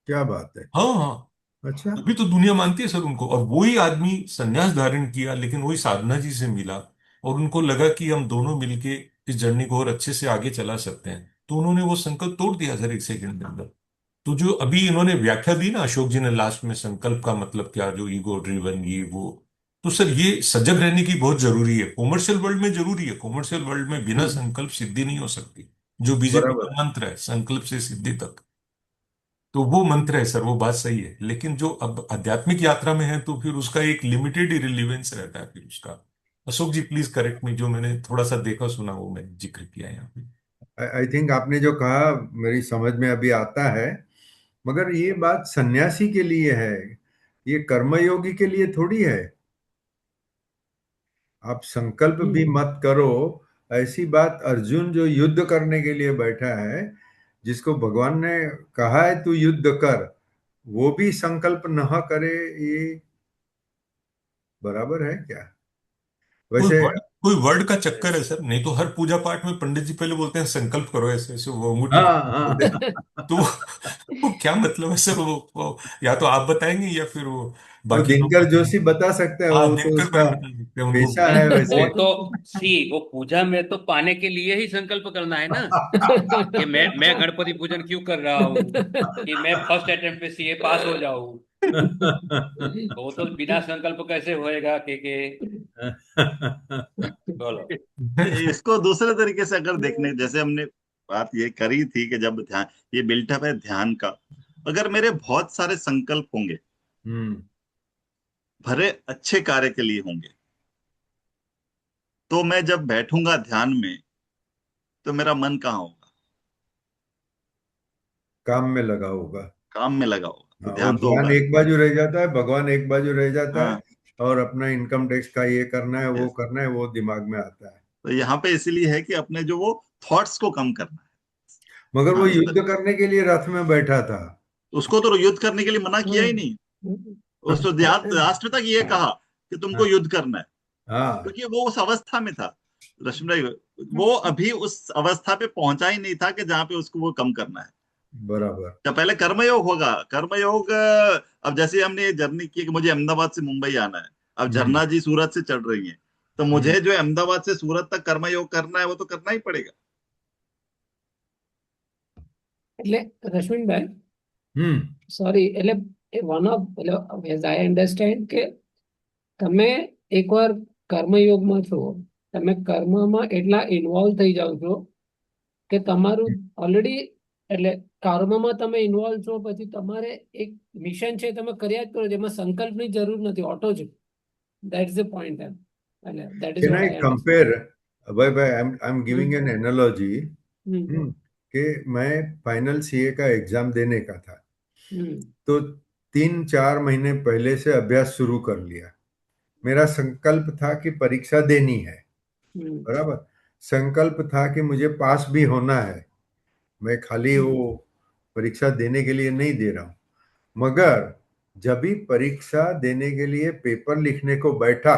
क्या बात है। हाँ हाँ। अच्छा। अभी तो दुनिया मानती है सर उनको। और वही आदमी संन्यास धारण किया, लेकिन वही साधना जी से मिला, और उनको लगा कि हम दोनों मिलके इस जर्नी को और अच्छे से आगे चला सकते हैं। तो उन्होंने वो संकल्प तोड़ दिया सर एक सेकंड के अंदर। तो जो अभी इन्होंने व्याख्या दी ना अशोक जी ने लास्ट में, संकल्प का मतलब क्या, जो ईगो ड्रिवन ये वो, तो सर ये सजग रहने की बहुत जरूरी है। कॉमर्शियल वर्ल्ड में जरूरी है, कॉमर्शियल वर्ल्ड में बिना संकल्प सिद्धि नहीं हो सकती। जो बीजेपी बराबर। का मंत्र है, संकल्प से सिद्धि तक, तो वो मंत्र है सर, वो बात सही है। लेकिन जो अब आध्यात्मिक यात्रा में है, तो फिर उसका एक लिमिटेड ही रिलीवेंस रहता है फिर उसका। अशोक जी प्लीज करेक्ट मी, जो मैंने थोड़ा सा देखा सुना वो मैंने जिक्र किया यहाँ पे। आई थिंक आपने जो कहा मेरी समझ में अभी आता है, मगर ये बात सन्यासी के लिए है, ये कर्मयोगी के लिए थोड़ी है। आप संकल्प भी हम्म, मत करो, ऐसी बात अर्जुन जो युद्ध करने के लिए बैठा है, जिसको भगवान ने कहा है तू युद्ध कर, वो भी संकल्प न करे, ये बराबर है क्या? कोई वैसे वर्ड कोई वर्ड का चक्कर है सर, नहीं तो हर पूजा पाठ में पंडित जी पहले बोलते हैं संकल्प करो, ऐसे ऐसे वो अंगूठी हाँ बोलते हैं। हाँ, तो वो क्या मतलब है सर? वो या तो आप बताएंगे या फिर वो वो बाकी लोग दिनकर बताएंगे। जोशी बता सकते हैं, हाँ, वो तो दिनकर भाई उसका बता सकते हैं, उनको पेशा है वो वैसे। तो वो पूजा में तो पाने के लिए ही संकल्प करना है ना, कि मैं गणपति पूजन क्यों कर रहा हूँ, कि मैं फर्स्ट अटेम्प्ट पे सीए पास हो जाऊं। तो वो तो बिना संकल्प कैसे होएगा के बोलो। इसको दूसरे तरीके से अगर देखने, जैसे हमने बात ये करी थी कि जब ध्यान, ये बिल्टअप है ध्यान का, अगर मेरे बहुत सारे संकल्प होंगे, हम्म भरे अच्छे कार्य के लिए होंगे, तो मैं जब बैठूंगा ध्यान में तो मेरा मन कहाँ होगा? काम में लगा होगा। काम में लगा होगा, तो हाँ, वो ध्यान तो ध्यान होगा नहीं। एक बाजू रह जाता है, भगवान एक बाजू रह जाता है, हाँ, और अपना इनकम टैक्स का ये करना है, वो यस। करना है, वो दिमाग में आता है। तो यहाँ पे इसीलिए है कि अपने जो वो थॉट्स को कम करना मगर है। वो हाँ, युद्ध करने के लिए रथ में बैठा था। उसको तो युद्ध करने के लिए मना किया ही नहीं। उसको लास्ट में तक ये कहा कि तुमको युद्ध करना है, हाँ, क्योंकि वो उस अवस्था में था। रश्मि भाई, वो अभी उस अवस्था पे पहुंचा ही नहीं था कि जहाँ पे उसको वो कम करना है। बराबर। जब पहले कर्मयोग होगा, कर्मयोग अब जैसे हमने ये जर्नी की कि मुझे अहमदाबाद से मुंबई आना है, अब हम्म झरना जी सूरत से चढ़ रही हैं, तो हम्म मुझे जो है अहमदाबाद से सूरत तक कर्मयोग करना है, वो तो करना ही पड़ेगा। એટલે રશ્મિનભાઈ, हम्म સોરી, એટલે one of as I understand કે તમે એકવાર કર્મયોગમાં છો, તમે કર્મમાં એટલા ઇન્વોલ્વ થઈ જાઓ છો કે તમારું ઓલરેડી, એટલે કર્મમાં તમે ઇન્વોલ્વ છો, પછી તમારે એક મિશન છે તમે કર્યા જ કરો, જેમાં સંકલ્પની જરૂર નથી, ઓટો છે. That is the point. એટલે that is can what I I understand. Compare? भाई I am giving an analogy hmm कि मैं फाइनल सीए का एग्जाम देने का था, हम्म तो 3-4 महीने पहले से अभ्यास शुरू कर लिया। मेरा संकल्प था कि परीक्षा देनी है, हम्म बराबर। संकल्प था कि मुझे पास भी होना है, मैं खाली वो परीक्षा देने के लिए नहीं दे रहा हूँ। मगर जब भी परीक्षा देने के लिए पेपर लिखने को बैठा,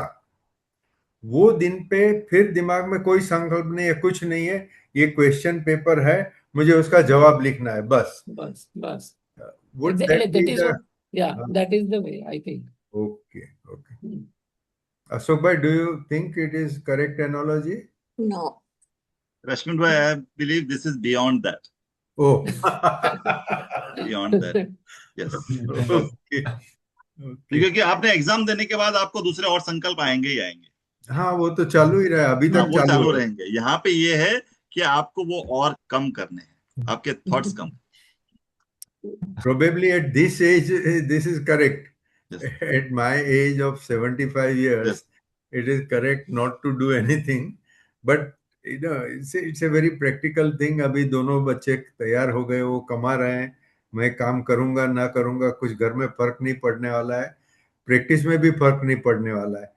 वो दिन पे फिर दिमाग में कोई संकल्प नहीं है, कुछ नहीं है, ये क्वेश्चन पेपर है, मुझे उसका जवाब लिखना है बस। बस वुड दैट એટલે be that is the? what, yeah, that is the way I think. Okay okay. Ashok भाई, do you think it is correct analogy? No. Rashmi भाई, I believe this is beyond that, oh beyond that. Yes, because okay okay. क्योंकि आपने एग्जाम देने के बाद आपको दूसरे और संकल्प आएंगे ही आएंगे। हाँ, वो तो चालू ही रहा है, अभी हाँ, तक वो चालू चालू है। रहेंगे। यहाँ पे ये है कि आपको वो और कम करने हैं, आपके thoughts come. Probably at this age, this is correct. Yes, At my age of 75 yes. years, it is correct not to do anything. But it's a very practical thing. अभी दोनों बच्चे तैयार हो गए, वो कमा रहे हैं, मैं काम करूंगा ना करूंगा कुछ घर में फर्क नहीं पड़ने वाला है, प्रैक्टिस में भी फर्क नहीं पड़ने वाला है,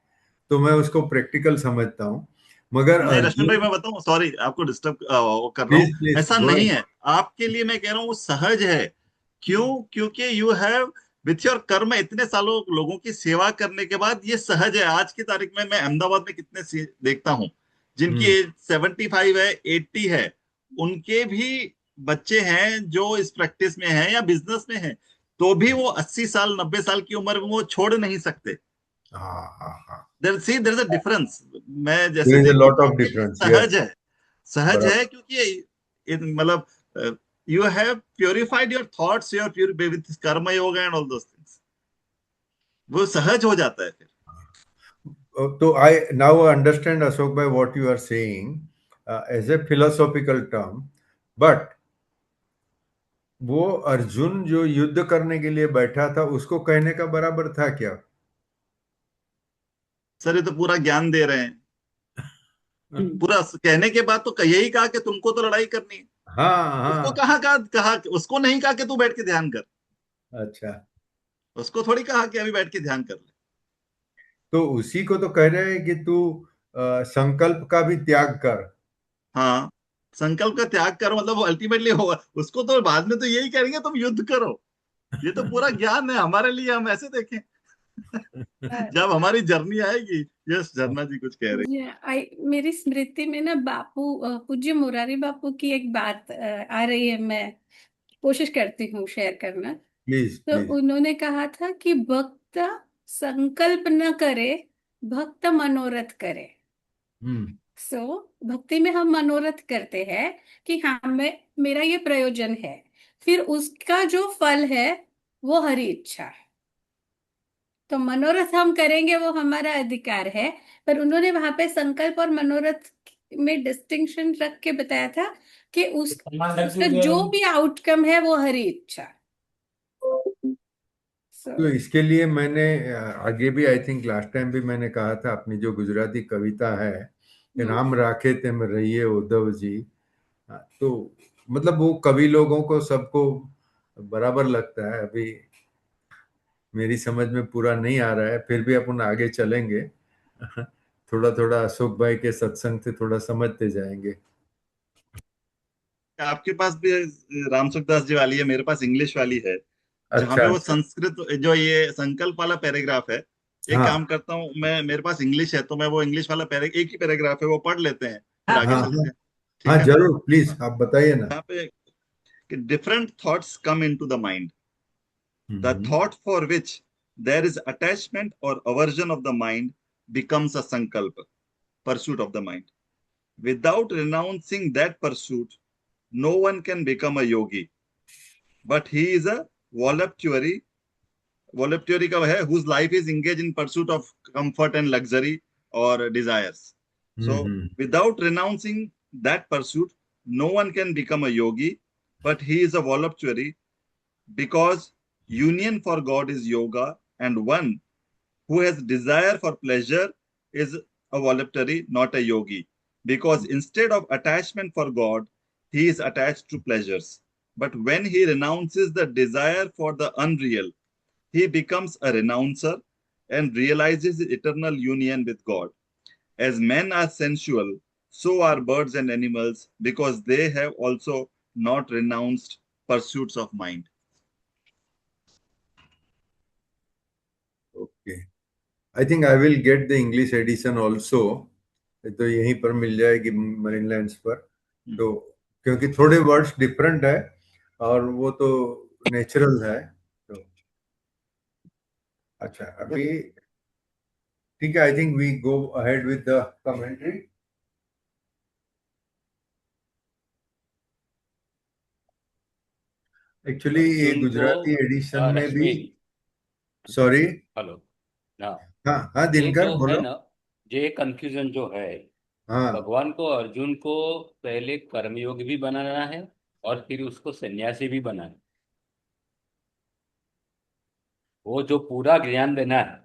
तो मैं उसको प्रैक्टिकल समझता हूँ। मगर नहीं रश्मि भाई, अर्जुन, मैं बताऊं, सॉरी आपको डिस्टर्ब कर रहा हूँ, प्लीज प्लीज ऐसा गो नहीं अहेड। है। आपके लिए मैं कह रहा हूँ वो सहज है। क्यों? क्योंकि यू हैव विथ योर कर्म, इतने सालों लोगों की सेवा करने के बाद ये सहज है। आज की तारीख में मैं अहमदाबाद में कितने देखता हूँ जिनकी हम्म एज 75 है, 80 है, उनके भी बच्चे हैं जो इस प्रैक्टिस में हैं या बिजनेस में हैं, तो भी वो 80 साल 90 साल की उम्र में वो छोड़ नहीं सकते। हाँ हाँ हाँ, देयर इज अ डिफरेंस। मैं जैसे देयर इज अ देखता हूँ लॉट ऑफ आपके लिए डिफरेंस, यस। सहज है, सहज है, बराबर। क्योंकि मतलब you have purified your thoughts, your pure with karma yoga and all those things, वो सहज हो जाता है फिर। So I now understand, Ashok bhai, what you are saying as a philosophical term, but वो अर्जुन जो युद्ध करने के लिए बैठा था, उसको कहने का बराबर था क्या? सर ये तो पूरा ज्ञान दे रहे हैं। हम्म पूरा कहने के बाद तो यही कहा कि तुमको तो लड़ाई करनी है। हाँ उसको हाँ, कहा, उसको नहीं कहा कि तू बैठ के ध्यान कर। अच्छा। उसको थोड़ी कहा कि अभी बैठ के ध्यान कर ले। तो उसी को तो कह रहे हैं कि तू संकल्प का भी त्याग कर। हाँ, संकल्प का त्याग करो मतलब अल्टीमेटली हो, उसको तो बाद में तो यही करेंगे तुम युद्ध करो। ये तो पूरा ज्ञान है हमारे लिए, हम ऐसे देखें। जब हमारी जर्नी आएगी। यस, झरना जी कुछ कह रही। मेरी स्मृति में ना बापू पूज्य मुरारी बापू की एक बात आ रही है, मैं कोशिश करती हूँ शेयर करना। प्लीज तो प्लीज। उन्होंने कहा था कि भक्त संकल्प न करे, भक्त मनोरथ करे। हम्म सो भक्ति में हम मनोरथ करते हैं कि हाँ, मैं मेरा ये प्रयोजन है, फिर उसका जो फल है वो हरि इच्छा है। तो मनोरथ हम करेंगे, वो हमारा अधिकार है। पर उन्होंने वहां पे संकल्प और मनोरथ में डिस्टिंक्शन रख के बताया था कि उसका जो भी आउटकम है वो हरि इच्छा। तो सो इसके लिए मैंने आगे भी आई थिंक लास्ट टाइम भी मैंने कहा था, अपनी जो गुजराती कविता है कि राम राखे तेम रहिए उद्धव जी। तो मतलब वो कवि लोगों को सबको बराबर लगता है। अभी मेरी समझ में पूरा नहीं आ रहा है, फिर भी अपन आगे चलेंगे। थोड़ा थोड़ा अशोक भाई के सत्संग से थोड़ा समझते जाएंगे। आपके पास भी राम सुखदास जी वाली है, मेरे पास इंग्लिश वाली है, जहां अच्छा पे वो अच्छा। संस्कृत जो ये संकल्प वाला पैराग्राफ है। एक हाँ काम करता हूँ मैं, मेरे पास इंग्लिश है तो मैं वो इंग्लिश वाला एक ही पैराग्राफ है वो पढ़ लेते हैं, फिर हाँ आगे हाँ चलते हैं। हाँ ठीक है ना? जरूर, प्लीज आप बताइए ना। यहाँ पे different thoughts come into the mind. The hmm thought for which there is attachment or aversion of the mind becomes a sankalpa, pursuit of the mind. Without renouncing that pursuit, no one can become a yogi, but he is a voluptuary. Voluptuary का है whose life is engaged in pursuit of comfort and luxury or desires. So, hmm. without renouncing that pursuit, no one can become a yogi, but he is a voluptuary because union for God is yoga, and one who has desire for pleasure is a voluntary, not a yogi. Because instead of attachment for God, he is attached to pleasures. But when he renounces the desire for the unreal, he becomes a renouncer and realizes eternal union with God. As men are sensual, so are birds and animals, because they have also not renounced pursuits of mind. Okay, I think I will get the English edition also. तो यहीं पर मिल जाएगी मरीन लाइन्स पर। तो क्योंकि थोड़े वर्ड्स डिफरेंट है और वो तो नेचुरल है। तो अच्छा, अभी ठीक है, I think we go ahead with the commentary. Actually ये अर्जुन को गुजराती एडिशन में भी। रश्मि, सॉरी। हेलो, हाँ, हाँ हाँ ये दिनकर जो है बोलो। ना, ये कंफ्यूजन जो है, हाँ भगवान को अर्जुन को पहले कर्मयोग भी बनाना है और फिर उसको सन्यासी भी बनाना है। वो जो पूरा ज्ञान देना है,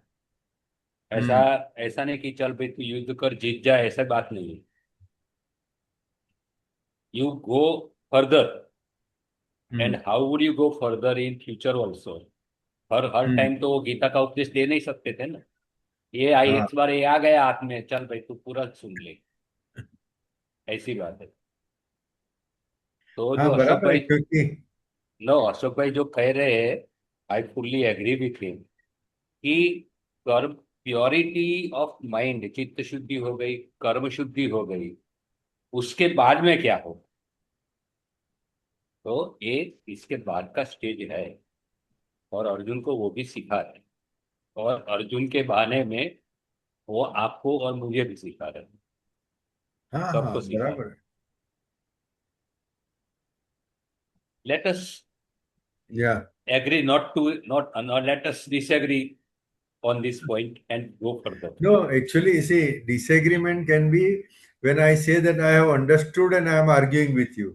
ऐसा हम्म ऐसा नहीं कि चल भाई तू युद्ध कर जीत जा, ऐसा बात नहीं है। You go further, and hmm how would you go further in future also. Her hmm. Time तो वो गीता का उपदेश दे नहीं सकते थे ना। ये आई हाँ एक बार ये आ गया हाथ में, चल भाई तू पूरा सुन ले, ऐसी बात है। तो हाँ जो अशोक बराबर है भाई, क्योंकि। नो, अशोक भाई जो कह रहे हैं, I fully agree with him कि कर्म, प्योरिटी ऑफ माइंड, चित्त शुद्धि हो गई, कर्म शुद्धि हो गई, उसके बाद में क्या हो। तो ये इसके बाद का स्टेज है, और अर्जुन को वो भी सिखा है, और अर्जुन के बहाने में वो आपको और मुझे भी सिखा रहे हैं, हाँ हाँ सबको सिखा रहे हैं। बराबर है। लेट अस या agree not to not let us disagree on this point and go further. No, actually see, disagreement can be when I say that I have understood and I am arguing with you.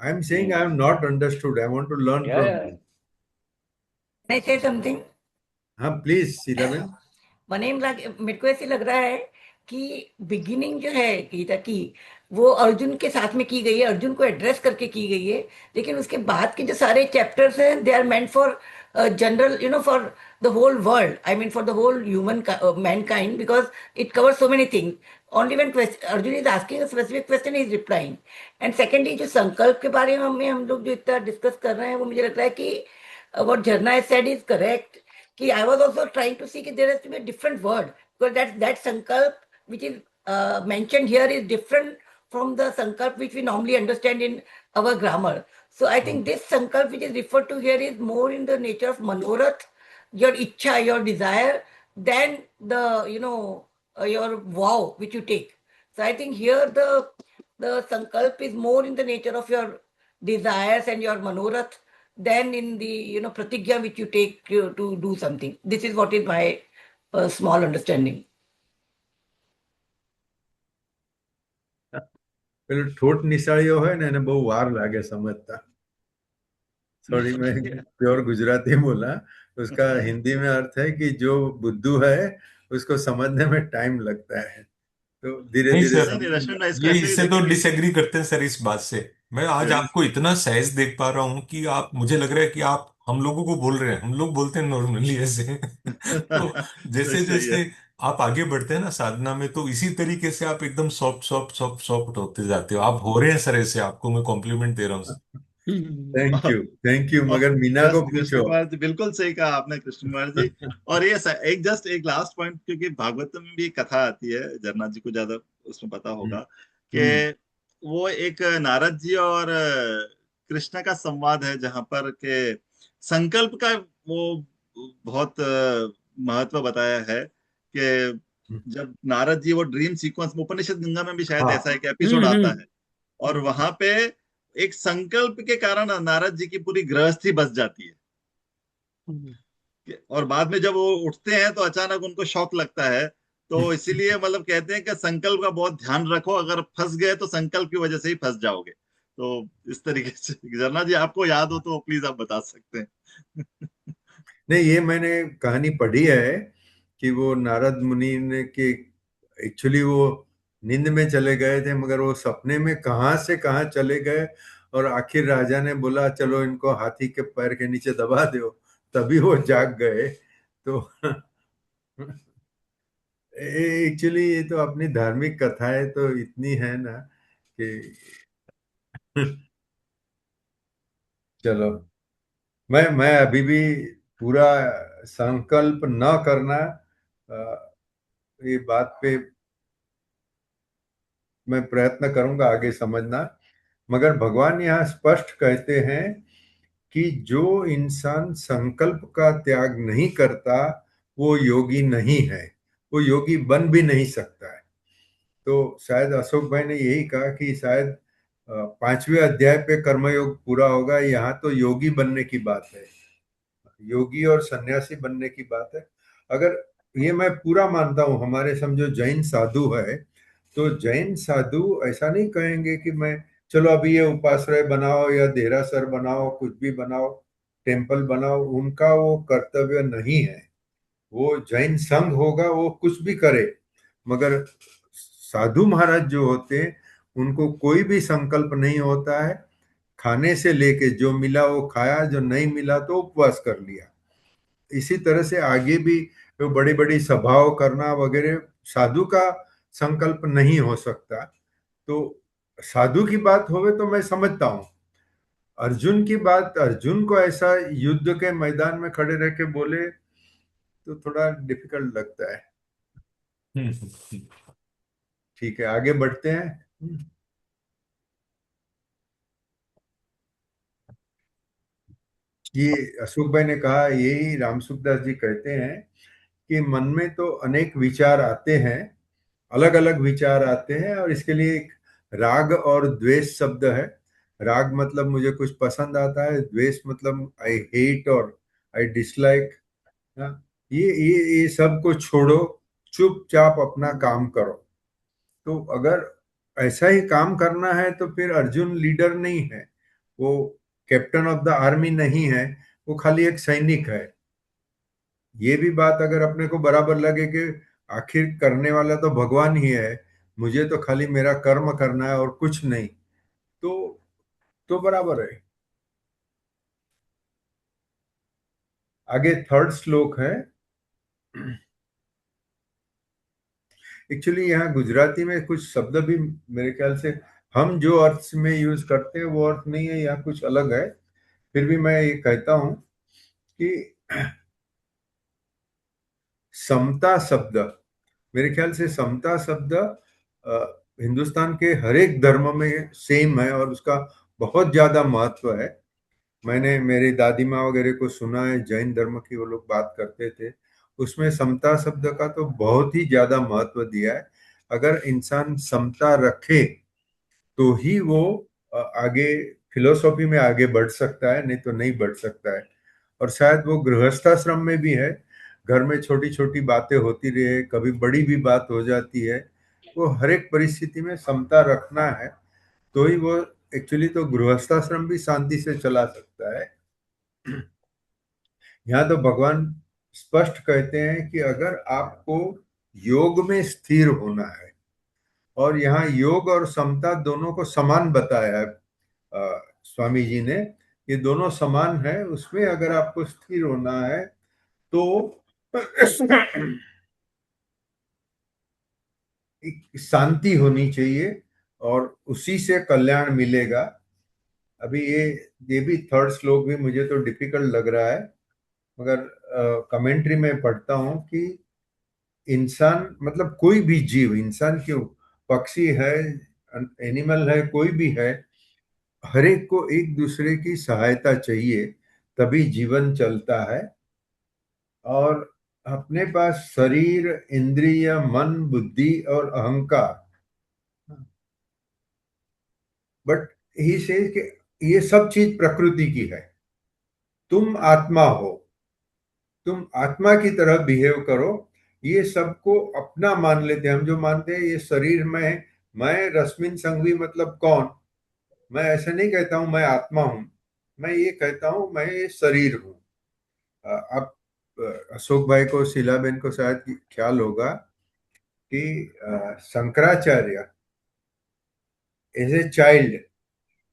I am saying I Hmm. am not understood. I want to learn Yeah, from yeah. you. Can I say something? हाँ प्लीज शीलाबेन। मेरे को ऐसे लग रहा है कि बिगिनिंग जो है गीता की, वो अर्जुन के साथ में की गई है, अर्जुन को एड्रेस करके की गई है। लेकिन उसके बाद के जो सारे चैप्टर्स हैं, they are meant for general, for the whole world. I mean, for the whole mankind, because it covers so many things. Only when Arjun is asking a specific question, he is replying. And secondly, जो संकल्प के बारे में हम लोग जो इतना डिस्कस कर रहे हैं, वो मुझे लग रहा है कि what Jharna has said is correct. कि I was also trying to see that there has to be a different word, because that sankalp which is mentioned here is different from the sankalp which we normally understand in our grammar. So I think this sankalp which is referred to here is more in the nature of manorath, your ichha, your desire, than the your vow which you take. So I think here the sankalp is more in the nature of your desires and your manorath than in the pratigya which you take to do something. This is what is my small understanding. પેલું ઠોઠ નિશાળીઓ હોય ને એને બહુ વાર લાગે સમજતા. सॉरी, मैं प्योर गुजराती बोला. उसका हिंदी में अर्थ है कि जो बुद्धू है उसको समझने में टाइम लगता है, तो धीरे नहीं धीरे सर, रश्मि भाई, इसको ये ऐसे ही इससे तो देखेंगे। डिसएग्री करते हैं सर इस बात से. मैं आज आपको इतना सहज देख पा रहा हूँ कि आप, मुझे लग रहा है कि आप हम लोगों को बोल रहे हैं. हम लोग बोलते हैं नॉर्मली ऐसे. तो जैसे सही है। जैसे आप आगे बढ़ते हैं ना साधना में, तो इसी तरीके से आप एकदम सॉफ्ट सॉफ्ट सॉफ्ट सॉफ्ट होते जाते हो. आप हो रहे हैं सर ऐसे. आपको मैं कॉम्प्लीमेंट दे रहा हूँ. Thank you. और मगर मीना को कृष्ण पूछो. कुमार जी, बिल्कुल सही कहा आपने कृष्ण कुमार जी। और ये एक लास्ट पॉइंट, क्योंकि भागवतम में भी एक कथा आती है, जगन्नाथ जी को ज्यादा उसमें पता होगा, कि वो एक नारद जी और कृष्ण का संवाद है, जहां पर के संकल्प का वो बहुत महत्व बताया है, कि जब नारद जी वो ड्रीम सीक्वेंस में, उपनिषद गंगा में भी शायद हाँ. ऐसा एक एपिसोड आता है, और वहां पे एक संकल्प के कारण नारद जी की पूरी गृहस्थी बस जाती है, और बाद में जब वो उठते हैं तो अचानक उनको शौक लगता है। तो इसीलिए मतलब कहते हैं कि संकल्प का बहुत ध्यान रखो, अगर फंस गए तो संकल्प की वजह से ही फंस जाओगे। तो इस तरीके से झरना जी, आपको याद हो तो प्लीज आप बता सकते हैं। नहीं, ये मैंने कहानी पढ़ी है कि वो नारद मुनि ने कि एक्चुअली वो नींद में चले गए थे, मगर वो सपने में कहाँ से कहाँ चले गए, और आखिर राजा ने बोला चलो इनको हाथी के पैर के नीचे दबा दो, तभी वो जाग गए. तो एक्चुअली ये तो अपनी धार्मिक कथाएं तो इतनी है ना कि चलो, मैं अभी भी पूरा संकल्प न करना, ये बात पे मैं प्रयत्न करूंगा आगे समझना. मगर भगवान यहाँ स्पष्ट कहते हैं कि जो इंसान संकल्प का त्याग नहीं करता वो योगी नहीं है, वो योगी बन भी नहीं सकता है. तो शायद अशोक भाई ने यही कहा कि शायद 5वें अध्याय पे कर्मयोग पूरा होगा. यहाँ तो योगी बनने की बात है, योगी और सन्यासी बनने की बात है. अगर ये मैं पूरा मानता हूँ, हमारे समझो जैन साधु है, तो जैन साधु ऐसा नहीं कहेंगे कि मैं चलो अभी ये उपाश्रय बनाओ या देहरासर बनाओ, कुछ भी बनाओ, टेम्पल बनाओ. उनका वो कर्तव्य नहीं है. वो जैन संघ होगा, वो कुछ भी करे, मगर साधु महाराज जो होते हैं उनको कोई भी संकल्प नहीं होता है. खाने से लेके जो मिला वो खाया, जो नहीं मिला तो उपवास कर लिया. इसी तरह से आगे भी जो बड़ी बड़ी सभाओं करना वगैरह साधु का संकल्प नहीं हो सकता. तो साधु की बात होवे तो मैं समझता हूँ. अर्जुन की बात, अर्जुन को ऐसा युद्ध के मैदान में खड़े रह के बोले तो थोड़ा डिफिकल्ट लगता है. ठीक है, आगे बढ़ते हैं. ये अशोक भाई ने कहा, यही राम सुखदास जी कहते हैं कि मन में तो अनेक विचार आते हैं, अलग अलग विचार आते हैं, और इसके लिए एक राग और द्वेष शब्द है. राग मतलब मुझे कुछ पसंद आता है, द्वेष मतलब आई हेट और आई डिसलाइक. ये सब को छोड़ो, चुपचाप अपना काम करो. तो अगर ऐसा ही काम करना है तो फिर अर्जुन लीडर नहीं है, वो कैप्टन ऑफ द आर्मी नहीं है, वो खाली एक सैनिक है. ये भी बात अगर अपने को बराबर लगे कि आखिर करने वाला तो भगवान ही है, मुझे तो खाली मेरा कर्म करना है और कुछ नहीं, तो बराबर है. आगे थर्ड श्लोक है। एक्चुअली यहाँ गुजराती में कुछ शब्द भी मेरे ख्याल से हम जो अर्थ में यूज करते हैं वो अर्थ नहीं है, यहाँ कुछ अलग है। फिर भी मैं ये कहता हूं कि समता शब्द, मेरे ख्याल से समता शब्द हिंदुस्तान के हर एक धर्म में सेम है और उसका बहुत ज्यादा महत्व है। मैंने मेरी दादी माँ वगैरह को सुना है, जैन धर्म की वो लोग बात करते थे, उसमें समता शब्द का तो बहुत ही ज्यादा महत्व दिया है। अगर इंसान समता रखे तो ही वो आगे फिलोसॉफी में आगे बढ़ सकता है, नहीं तो नहीं बढ़ सकता है। और शायद वो गृहस्थाश्रम में भी है, घर में छोटी छोटी बातें होती रहे, कभी बड़ी भी बात हो जाती है, वो हर एक परिस्थिति में समता रखना है, तो ही वो एक्चुअली तो गृहस्थाश्रम भी शांति से चला सकता है। यहाँ तो भगवान स्पष्ट कहते हैं कि अगर आपको योग में स्थिर होना है, और यहाँ योग और समता दोनों को समान बताया है स्वामी जी ने, ये दोनों समान है, उसमें अगर आपको स्थिर होना है तो एक शांति होनी चाहिए और उसी से कल्याण मिलेगा। अभी ये भी थर्ड श्लोक भी मुझे तो डिफिकल्ट लग रहा है, मगर कमेंट्री में पढ़ता हूं कि इंसान मतलब कोई भी जीव, इंसान क्यों, पक्षी है, एनिमल है, कोई भी है, हर एक को एक दूसरे की सहायता चाहिए, तभी जीवन चलता है। और अपने पास शरीर, इंद्रिय, मन, बुद्धि और अहंकार, बट ही से कि ये सब चीज प्रकृति की है। तुम आत्मा हो, तुम आत्मा की तरह बिहेव करो। ये सबको अपना मान लेते हैं हम, जो मानते हैं ये शरीर में है, मैं रश्मिन संघवी मतलब कौन, मैं ऐसे नहीं कहता हूं मैं आत्मा हूं, मैं ये कहता हूं मैं ये शरीर हूं। आप अशोक भाई को, शीलाबेन को शायद ख्याल होगा कि Shankaracharya as a child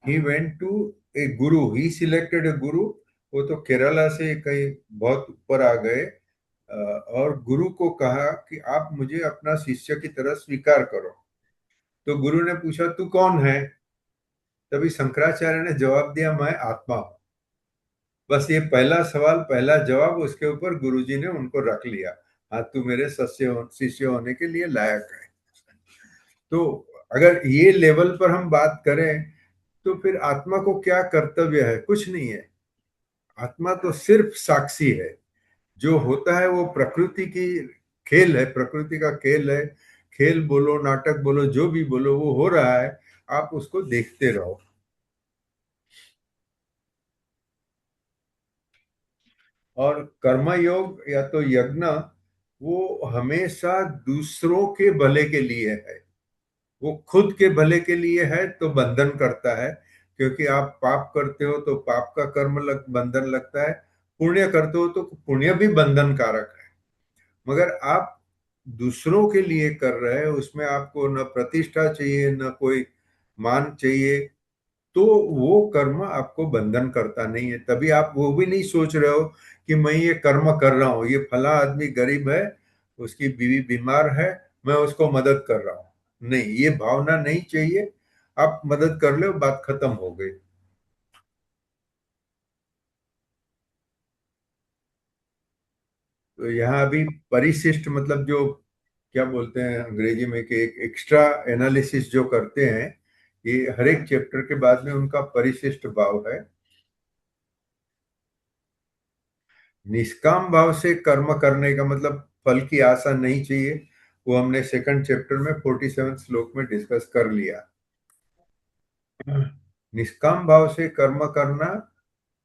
he went to a guru, he selected ए गुरु। वो तो केरला से कहीं बहुत ऊपर आ गए, और गुरु को कहा कि आप मुझे अपना शिष्य की तरह स्वीकार करो। तो गुरु ने पूछा तू कौन है, तभी शंकराचार्य ने जवाब दिया मैं आत्मा हूं। बस ये पहला सवाल, पहला जवाब, उसके ऊपर गुरुजी ने उनको रख लिया, हाँ तू मेरे शिष्य होने के लिए लायक है। तो अगर ये लेवल पर हम बात करें तो फिर आत्मा को क्या कर्तव्य है, कुछ नहीं है। आत्मा तो सिर्फ साक्षी है, जो होता है वो प्रकृति की खेल है, प्रकृति का खेल है। खेल बोलो, नाटक बोलो, जो भी बोलो, वो हो रहा है, आप उसको देखते रहो। और कर्मयोग या तो यज्ञ, वो हमेशा दूसरों के भले के लिए है। वो खुद के भले के लिए है तो बंधन करता है, क्योंकि आप पाप करते हो तो पाप का बंधन लगता है, पुण्य करते हो तो पुण्य भी बंधन कारक है। मगर आप दूसरों के लिए कर रहे हो, उसमें आपको न प्रतिष्ठा चाहिए, न कोई मान चाहिए, तो वो कर्म आपको बंधन करता नहीं है। तभी आप वो भी नहीं सोच रहे हो कि मैं ये कर्म कर रहा हूँ, ये फला आदमी गरीब है, उसकी बीवी बीमार है, मैं उसको मदद कर रहा हूँ, नहीं, ये भावना नहीं चाहिए। आप मदद कर लो, बात खत्म हो गई। तो यहाँ अभी परिशिष्ट मतलब जो क्या बोलते हैं अंग्रेजी में कि एक एक्स्ट्रा एनालिसिस जो करते हैं, ये हर एक चैप्टर के बाद में उनका परिशिष्ट भाव है। निष्काम भाव से कर्म करने का मतलब फल की आशा नहीं चाहिए, वो हमने सेकंड चैप्टर में 47 श्लोक में डिस्कस कर लिया। निष्काम भाव से कर्म करना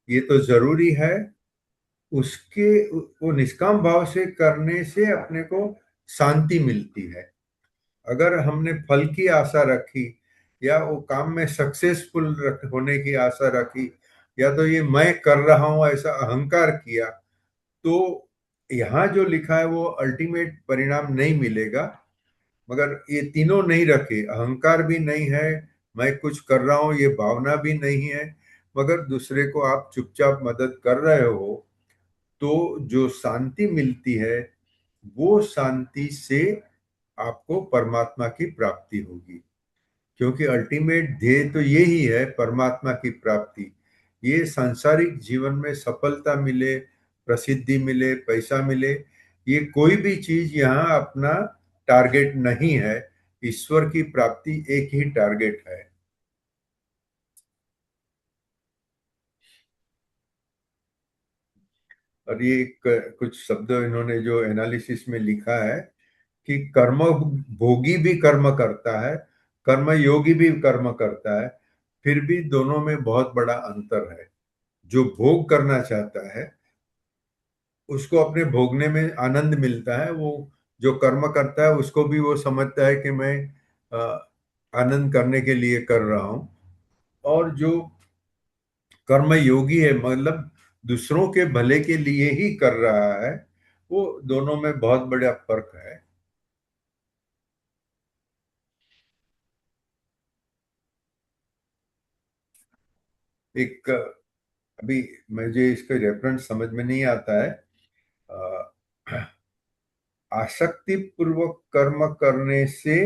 ये तो जरूरी है। उसके वो निष्काम भाव से करने से अपने को शांति मिलती है। अगर हमने फल की आशा रखी, या वो काम में सक्सेसफुल होने की आशा रखी, या तो ये मैं कर रहा हूं ऐसा अहंकार किया, तो यहाँ जो लिखा है वो अल्टीमेट परिणाम नहीं मिलेगा। मगर ये तीनों नहीं रखे, अहंकार भी नहीं है, मैं कुछ कर रहा हूं ये भावना भी नहीं है, मगर दूसरे को आप चुपचाप मदद कर रहे हो, तो जो शांति मिलती है वो शांति से आपको परमात्मा की प्राप्ति होगी, क्योंकि अल्टीमेट ध्येय तो यही है, परमात्मा की प्राप्ति। ये सांसारिक जीवन में सफलता मिले, प्रसिद्धि मिले, पैसा मिले, ये कोई भी चीज यहाँ अपना टारगेट नहीं है। ईश्वर की प्राप्ति एक ही टारगेट है। और ये कुछ शब्द इन्होंने जो एनालिसिस में लिखा है कि कर्म भोगी भी कर्म करता है, कर्म योगी भी कर्म करता है, फिर भी दोनों में बहुत बड़ा अंतर है। जो भोग करना चाहता है उसको अपने भोगने में आनंद मिलता है, वो जो कर्म करता है उसको भी वो समझता है कि मैं आनंद करने के लिए कर रहा हूं। और जो कर्म योगी है, मतलब दूसरों के भले के लिए ही कर रहा है, वो दोनों में बहुत बड़ा फर्क है। एक अभी मुझे इसका रेफरेंस समझ में नहीं आता है। आसक्ति पूर्वक कर्म करने से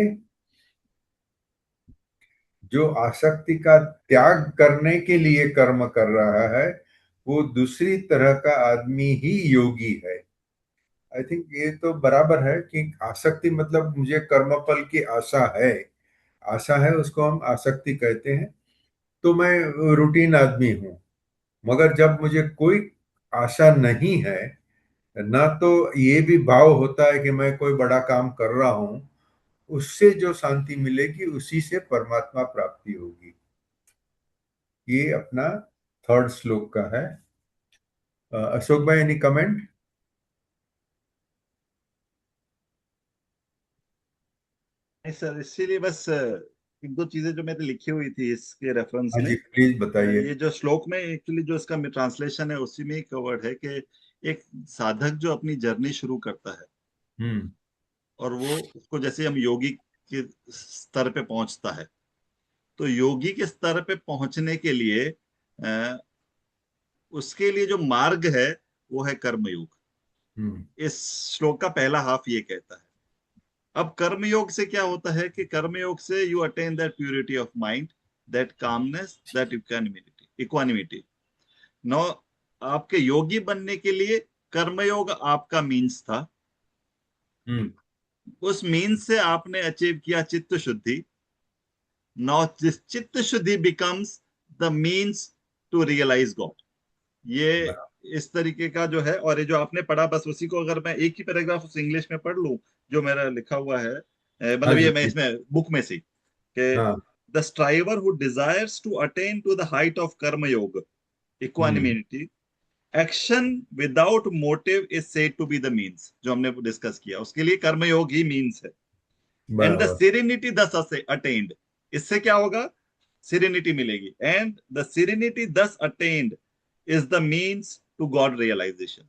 जो आसक्ति का त्याग करने के लिए कर्म कर रहा है वो दूसरी तरह का आदमी ही योगी है। आई थिंक ये तो बराबर है कि आसक्ति मतलब मुझे कर्मफल की आशा है, आशा है उसको हम आसक्ति कहते हैं। तो मैं रूटीन आदमी हूं, मगर जब मुझे कोई आशा नहीं है, ना तो ये भी भाव होता है कि मैं कोई बड़ा काम कर रहा हूं, उससे जो शांति मिलेगी उसी से परमात्मा प्राप्ति होगी। ये अपना थर्ड श्लोक का है। अशोक भाई, एनी कमेंट? नहीं सर, इसीलिए बस एक दो चीजें जो मैंने लिखी हुई थी इसके रेफरेंस हाँ में। जी, प्लीज बताइए। ये जो श्लोक में एक्चुअली जो इसका ट्रांसलेशन है उसी में ही कवर्ड है कि एक साधक जो अपनी जर्नी शुरू करता है हम्म और वो उसको जैसे हम योगी के स्तर पे पहुंचता है, तो योगी के स्तर पे पहुंचने के लिए उसके लिए जो मार्ग है वो है कर्मयोग। हम्म इस श्लोक का पहला हाफ ये कहता है। अब कर्मयोग से क्या होता है कि कर्मयोग से you attain that purity of mind, that calmness, that equanimity. No, आपके योगी बनने के लिए कर्मयोग आपका मीन्स था। हम्म उस मीन्स से आपने अचीव किया चित्त शुद्धि। नाउ दिस चित्त शुद्धि becomes the means to realise God. ये इस तरीके का जो है, और ये जो आपने पढ़ा बस उसी को अगर मैं एक ही पैराग्राफ उस इंग्लिश में पढ़ लूं जो मेरा लिखा हुआ है, हाँ मतलब जी, ये मैं इसमें बुक में से कि हाँ। The striver who desires to attain to the height of karma yoga hmm equanimity, action without motive is said to be the means, जो हमने डिस्कस किया उसके लिए कर्मयोग ही मीन्स है। एंड द बराबर। सीरेनिटी दस अटेन्ड, इससे क्या होगा, सीरेनिटी मिलेगी। And the serenity thus attained is the means to God realization.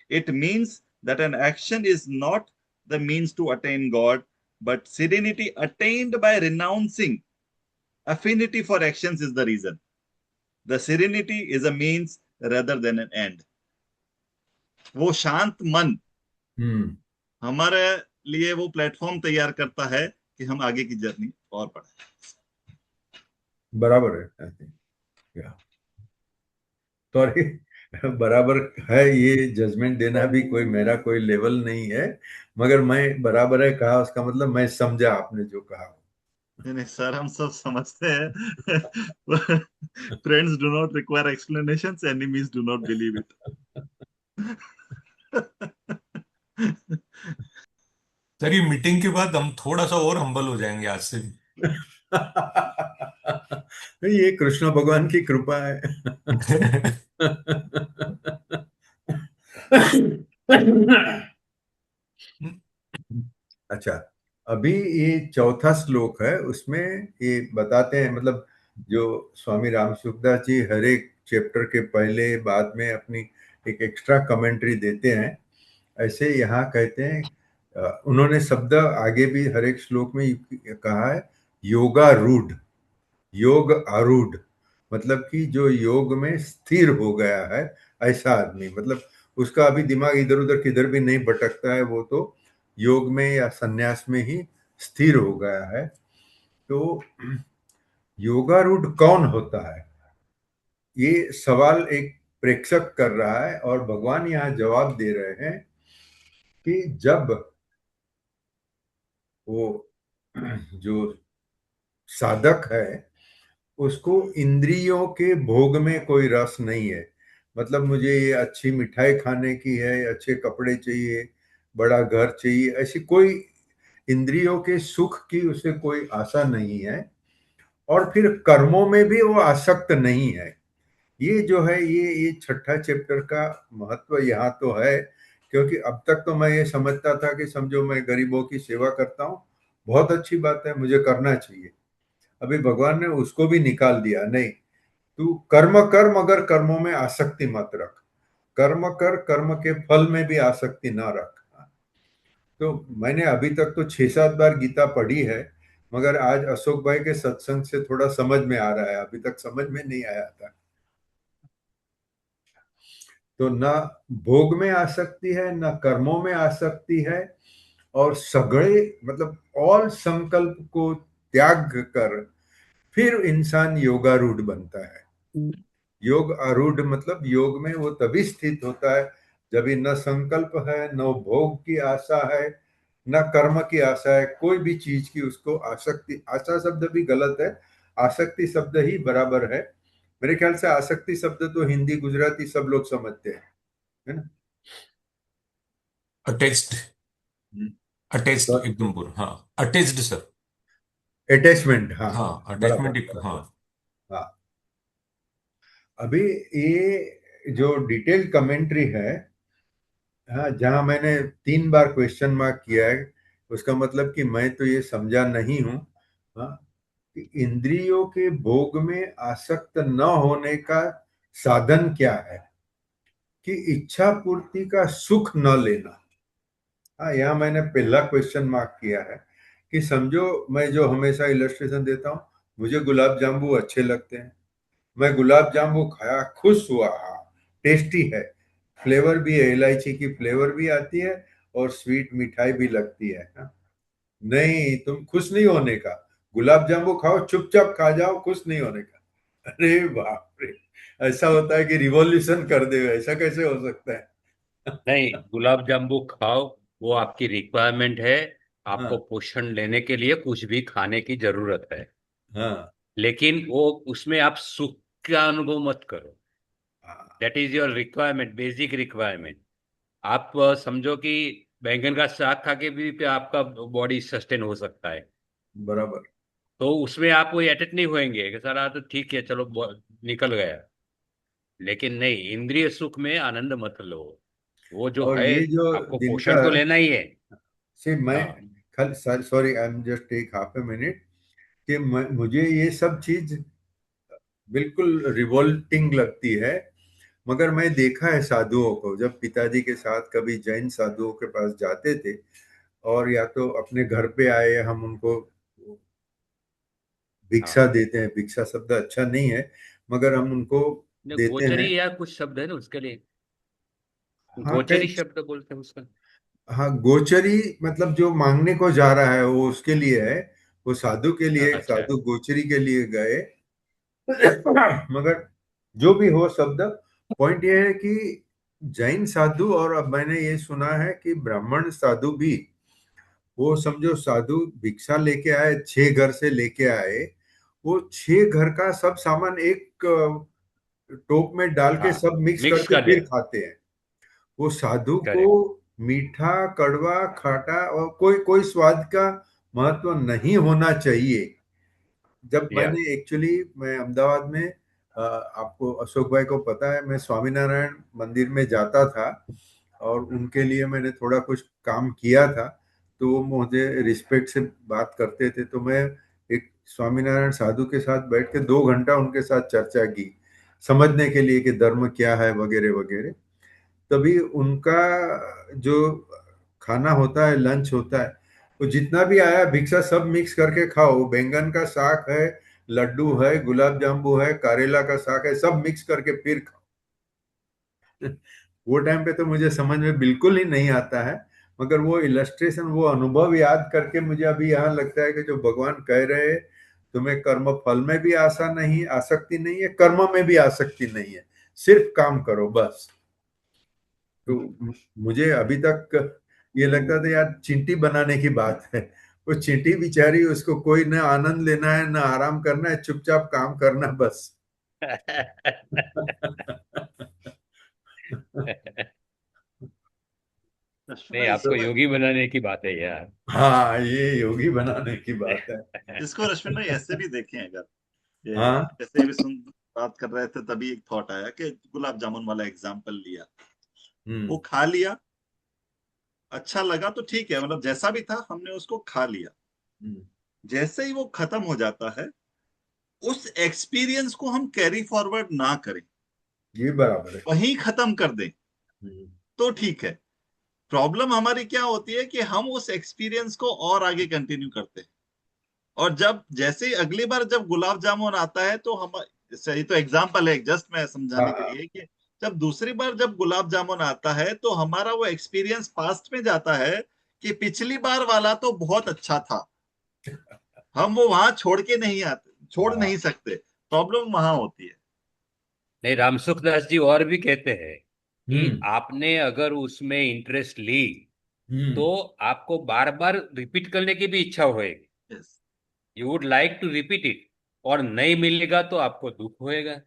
It means that an action is not the means to attain God, but serenity attained by renouncing affinity for actions is the reason. The serenity is a means rather than an end. वो शांत मन हम्म हमारे लिए वो प्लेटफॉर्म तैयार करता है कि हम आगे की जर्नी और बढ़ाएं। बराबर है, आई थिंक। या सॉरी, बराबर है। ये जजमेंट देना भी कोई मेरा कोई लेवल नहीं है, मगर मैं बराबर है कहा उसका मतलब मैं समझा आपने जो कहा। नहीं नहीं सर, हम सब समझते हैं। Friends do not require explanations, enemies do not believe it. Sir, ये मीटिंग के बाद हम थोड़ा सा और हम्बल हो जाएंगे आज से भी। ये कृष्ण भगवान की कृपा है। अच्छा, अभी ये चौथा श्लोक है, उसमें ये बताते हैं, मतलब जो स्वामी राम सुखदास जी हर एक चैप्टर के पहले बाद में अपनी एक एक्स्ट्रा कमेंट्री देते हैं, ऐसे यहाँ कहते हैं। उन्होंने शब्द आगे भी हर एक श्लोक में कहा है, योगारूढ़, योग आरूढ़, मतलब कि जो योग में स्थिर हो गया है ऐसा आदमी, मतलब उसका अभी दिमाग इधर उधर किधर भी नहीं भटकता है, वो तो योग में या संन्यास में ही स्थिर हो गया है। तो योगारूढ़ कौन होता है, ये सवाल एक प्रेक्षक कर रहा है, और भगवान यहाँ जवाब दे रहे हैं कि जब वो जो साधक है उसको इंद्रियों के भोग में कोई रस नहीं है, मतलब मुझे ये अच्छी मिठाई खाने की है, अच्छे कपड़े चाहिए, बड़ा घर चाहिए, ऐसी कोई इंद्रियों के सुख की उसे कोई आशा नहीं है, और फिर कर्मों में भी वो आसक्त नहीं है। ये जो है ये छठा चैप्टर का महत्व यहाँ तो है, क्योंकि अब तक तो मैं ये समझता था कि समझो मैं गरीबों की सेवा करता हूँ, बहुत अच्छी बात है, मुझे करना चाहिए। अभी भगवान ने उसको भी निकाल दिया, नहीं, तू कर्म कर मगर कर्मों में आसक्ति मत रख, कर्म कर, कर्म के फल में भी आसक्ति ना रख। तो मैंने अभी तक तो 6-7 बार गीता पढ़ी है, मगर आज अशोक भाई के सत्संग से थोड़ा समझ में आ रहा है, अभी तक समझ में नहीं आया था। तो न भोग में आसक्ति है, न कर्मों में आसक्ति है, और सगळे मतलब ऑल संकल्प को त्याग कर फिर इंसान योगारूढ़ बनता है। योग आरूढ़ मतलब योग में वो तभी स्थित होता है जब न संकल्प है, न भोग की आशा है, न कर्म की आशा है, कोई भी चीज की उसको आसक्ति, आशा शब्द भी गलत है, आसक्ति शब्द ही बराबर है। मेरे ख्याल से आसक्ति शब्द तो हिंदी गुजराती सब लोग समझते हैं, है ना। अटैच्ड, अटैच्ड तो एकदम पूरा, हाँ, अटैच्ड सर। अटैचमेंट, हाँ हाँ, बराबर अटैचमेंट एक, हाँ। बराबर। हाँ, अभी ये जो डिटेल कमेंट्री है, हाँ, जहां मैंने 3 बार क्वेश्चन मार्क किया है, उसका मतलब कि मैं तो ये समझा नहीं हूं, हाँ, कि इंद्रियों के भोग में आसक्त न होने का साधन क्या है, कि इच्छा पूर्ति का सुख न लेना। हाँ, यहाँ मैंने पहला क्वेश्चन मार्क किया है कि समझो मैं जो हमेशा इलस्ट्रेशन देता हूँ, मुझे गुलाब जामुन अच्छे लगते हैं, मैं गुलाब जामुन खाया, खुश हुआ, हाँ टेस्टी है, फ्लेवर भी है, इलायची की फ्लेवर भी आती है, और स्वीट मिठाई भी लगती है हाँ? नहीं, तुम खुश नहीं होने का, गुलाब जामुन खाओ, चुपचाप खा जाओ, खुश नहीं होने का। अरे बाप रे, ऐसा होता है कि रिवॉल्यूशन कर दे, ऐसा कैसे हो सकता है। नहीं, गुलाब जामुन खाओ, वो आपकी रिक्वायरमेंट है। आपको हाँ पोषण लेने के लिए कुछ भी खाने की जरूरत है, हाँ लेकिन वो उसमें आप सुख का अनुभव मत करो। हाँ, that is your requirement, basic requirement. आप समझो कि बैंगन का साग खा के भी पे आपका बॉडी सस्टेन हो सकता है, बराबर। तो उसमें आप कोई एडिक्ट नहीं होएंगे कि सर तो ठीक है चलो निकल गया। लेकिन नहीं, इंद्रिय सुख में आनंद मत लो, वो जो और है ये जो आपको पोषण तो दिनकर, लेना ही है। से मैं हाँ कल, sorry I am just take half a minute, कि मुझे ये सब चीज बिल्कुल रिवोल्टिंग लगती है, मगर मैं देखा है साधुओं को, जब पिताजी के साथ कभी जैन साधुओं के पास जाते थे, और या तो अपने घर पे आए, हम उनको भिक्षा हाँ, देते हैं, भिक्षा शब्द अच्छा नहीं है, मगर हम उनको देते हैं। गोचरी या कुछ शब्द है ना उसके लिए, हाँ गोचरी कई, शब्द बोलते हैं उसका। हाँ गोचरी मतलब जो मांगने को जा रहा है वो उसके लिए है, वो साधु के लिए, अच्छा। साधु गोचरी के लिए गए। मगर जो भी हो शब्द, पॉइंट ये है कि जैन साधु, और अब मैंने ये सुना है कि ब्राह्मण साधु भी, वो समझो साधु भिक्षा लेके आए, 6 घर से लेके आए, वो 6 घर का सब सामान एक टोप में डाल के हाँ, सब मिक्स मिक्स करके कर दे। फिर खाते हैं। वो साधु को करेक्ट। मीठा, कड़वा, खाटा और कोई कोई स्वाद का महत्व नहीं होना चाहिए। जब या मैंने एक्चुअली, मैं अहमदाबाद में, आपको अशोक भाई को पता है, मैं स्वामीनारायण मंदिर में जाता था, और उनके लिए मैंने थोड़ा कुछ काम किया था, तो वो मुझे रिस्पेक्ट से बात करते थे, तो मैं एक स्वामीनारायण साधु के साथ बैठ के 2 घंटा उनके साथ चर्चा की, समझने के लिए कि धर्म क्या है वगैरह वगैरह। तभी उनका जो खाना होता है, लंच होता है, वो जितना भी आया भिक्षा सब मिक्स करके खाओ, बैंगन का साग है, लड्डू है, गुलाब जामुन है, करेला का साग है, सब मिक्स करके फिर खाओ। वो टाइम पे तो मुझे समझ में बिल्कुल ही नहीं आता है, मगर वो इलस्ट्रेशन, वो अनुभव याद करके मुझे अभी यहाँ लगता है कि जो भगवान कह रहे हैं, तुम्हें कर्म फल में भी आशा नहीं, आसक्ति नहीं है, कर्म में भी आसक्ति नहीं है, सिर्फ काम करो बस। तो मुझे अभी तक ये लगता था यार चींटी बनाने की बात है, वो चींटी बेचारी, उसको कोई न आनंद लेना है न आराम करना है, चुपचाप काम करना बस। नहीं, आपको योगी बनाने की बात है यार। हाँ, ये योगी बनाने की बात है। इसको रश्मि भाई ऐसे भी देखें, अगर ये हाँ। जैसे भी सुन बात कर रहे थे तभी एक थॉट आया कि गुलाब जामुन वाला एग्जाम्पल लिया, वो खा लिया, अच्छा लगा तो ठीक है, मतलब जैसा भी था हमने उसको खा लिया, जैसे ही वो खत्म हो जाता है उस एक्सपीरियंस को हम कैरी फॉरवर्ड ना करें, ये बराबर है। वहीं खत्म कर दें हम्म। तो ठीक है। प्रॉब्लम हमारी क्या होती है कि हम उस एक्सपीरियंस को और आगे कंटिन्यू करते हैं, और जब जैसे ही अगली बार जब गुलाब जामुन आता है तो हम, सही तो एग्जाम्पल है जस्ट मैं समझाने के हाँ, लिए कि जब दूसरी बार जब गुलाब जामुन आता है तो हमारा वो एक्सपीरियंस पास्ट में जाता है कि पिछली बार वाला तो बहुत अच्छा था, हम वो वहां छोड़ के नहीं आते, छोड़ हाँ। नहीं सकते, प्रॉब्लम वहां होती है। नहीं, रामसुख दास जी और भी कहते हैं कि हम्म। आपने अगर उसमें इंटरेस्ट ली हम्म। तो आपको बार बार रिपीट करने की भी इच्छा होएगी, yes, you would like to repeat it, और नहीं मिलेगा तो आपको दुख होएगा।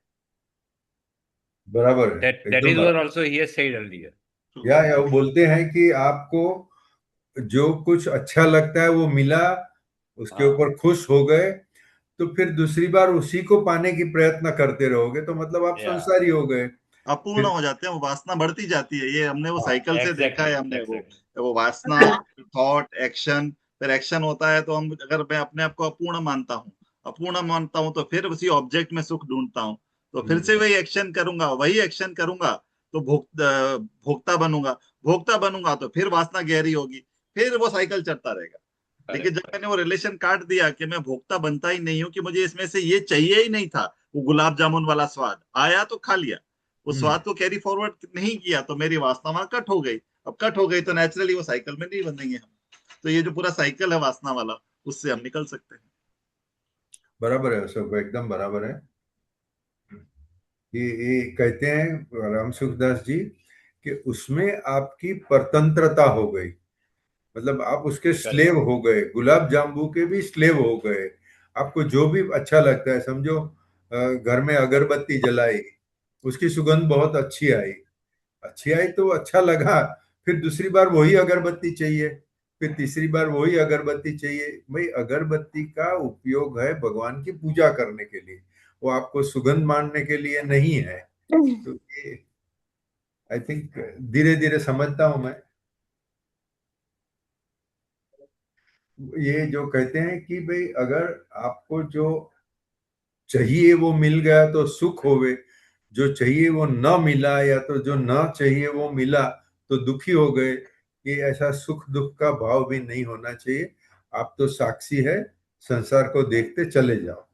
बराबर है, दैट एकदम इज व्हाट बराबर। Also he has said earlier. या वो बोलते हैं कि आपको जो कुछ अच्छा लगता है वो मिला, उसके हाँ, ऊपर खुश हो गए, तो फिर दूसरी बार उसी को पाने की प्रयत्न करते रहोगे, तो मतलब आप या, संसारी हो गए अपूर्ण फिर। हो जाते हैं, वो वासना बढ़ती जाती है, ये हमने वो हाँ। साइकिल से देखा एग्जैक्टली है, हमने एग्जैक्टली। वो वासना, थॉट, एक्शन, फिर एक्शन होता है तो हम, अगर मैं अपने आप को अपूर्ण मानता हूँ, अपूर्ण मानता हूँ तो फिर उसी ऑब्जेक्ट में सुख ढूंढता हूँ, तो फिर से वही एक्शन करूंगा, वही एक्शन करूंगा, तो भोक्ता बनूंगा, भोक्ता बनूंगा तो फिर वासना गहरी होगी, फिर वो साइकिल चलता रहेगा। लेकिन जब करेक्ट। मैंने वो रिलेशन काट दिया कि मैं भोक्ता बनता ही नहीं हूँ, कि मुझे इसमें से ये चाहिए ही नहीं था, वो गुलाब जामुन वाला स्वाद आया तो खा लिया, उस हम्म। स्वाद को कैरी फॉरवर्ड नहीं किया, तो मेरी वासना वहां कट हो गई। अब कट हो गई तो नेचुरली वो साइकिल में नहीं बनेंगे हम, तो ये जो पूरा साइकिल है वासना वाला, उससे हम निकल सकते हैं। बराबर है अशोक भाई, एकदम बराबर है। ये कहते हैं राम सुखदास जी कि उसमें आपकी परतंत्रता हो गई, मतलब आप उसके करेक्ट। स्लेव हो गए, गुलाब जामुन के भी स्लेव हो गए। आपको जो भी अच्छा लगता है, समझो घर में अगरबत्ती जलाई, उसकी सुगंध बहुत अच्छी आई, अच्छी आई तो अच्छा लगा, फिर दूसरी बार वही अगरबत्ती चाहिए, फिर तीसरी बार वही अगरबत्ती चाहिए। भाई अगरबत्ती का उपयोग है भगवान की पूजा करने के लिए, वो आपको सुगंध मानने के लिए नहीं है। तो ये आई थिंक धीरे धीरे समझता हूं मैं। ये जो कहते हैं कि भाई अगर आपको जो चाहिए वो मिल गया तो सुख होवे, जो चाहिए वो न मिला या तो जो न चाहिए वो मिला तो दुखी हो गए। ये ऐसा सुख दुख का भाव भी नहीं होना चाहिए। आप तो साक्षी है, संसार को देखते चले जाओ।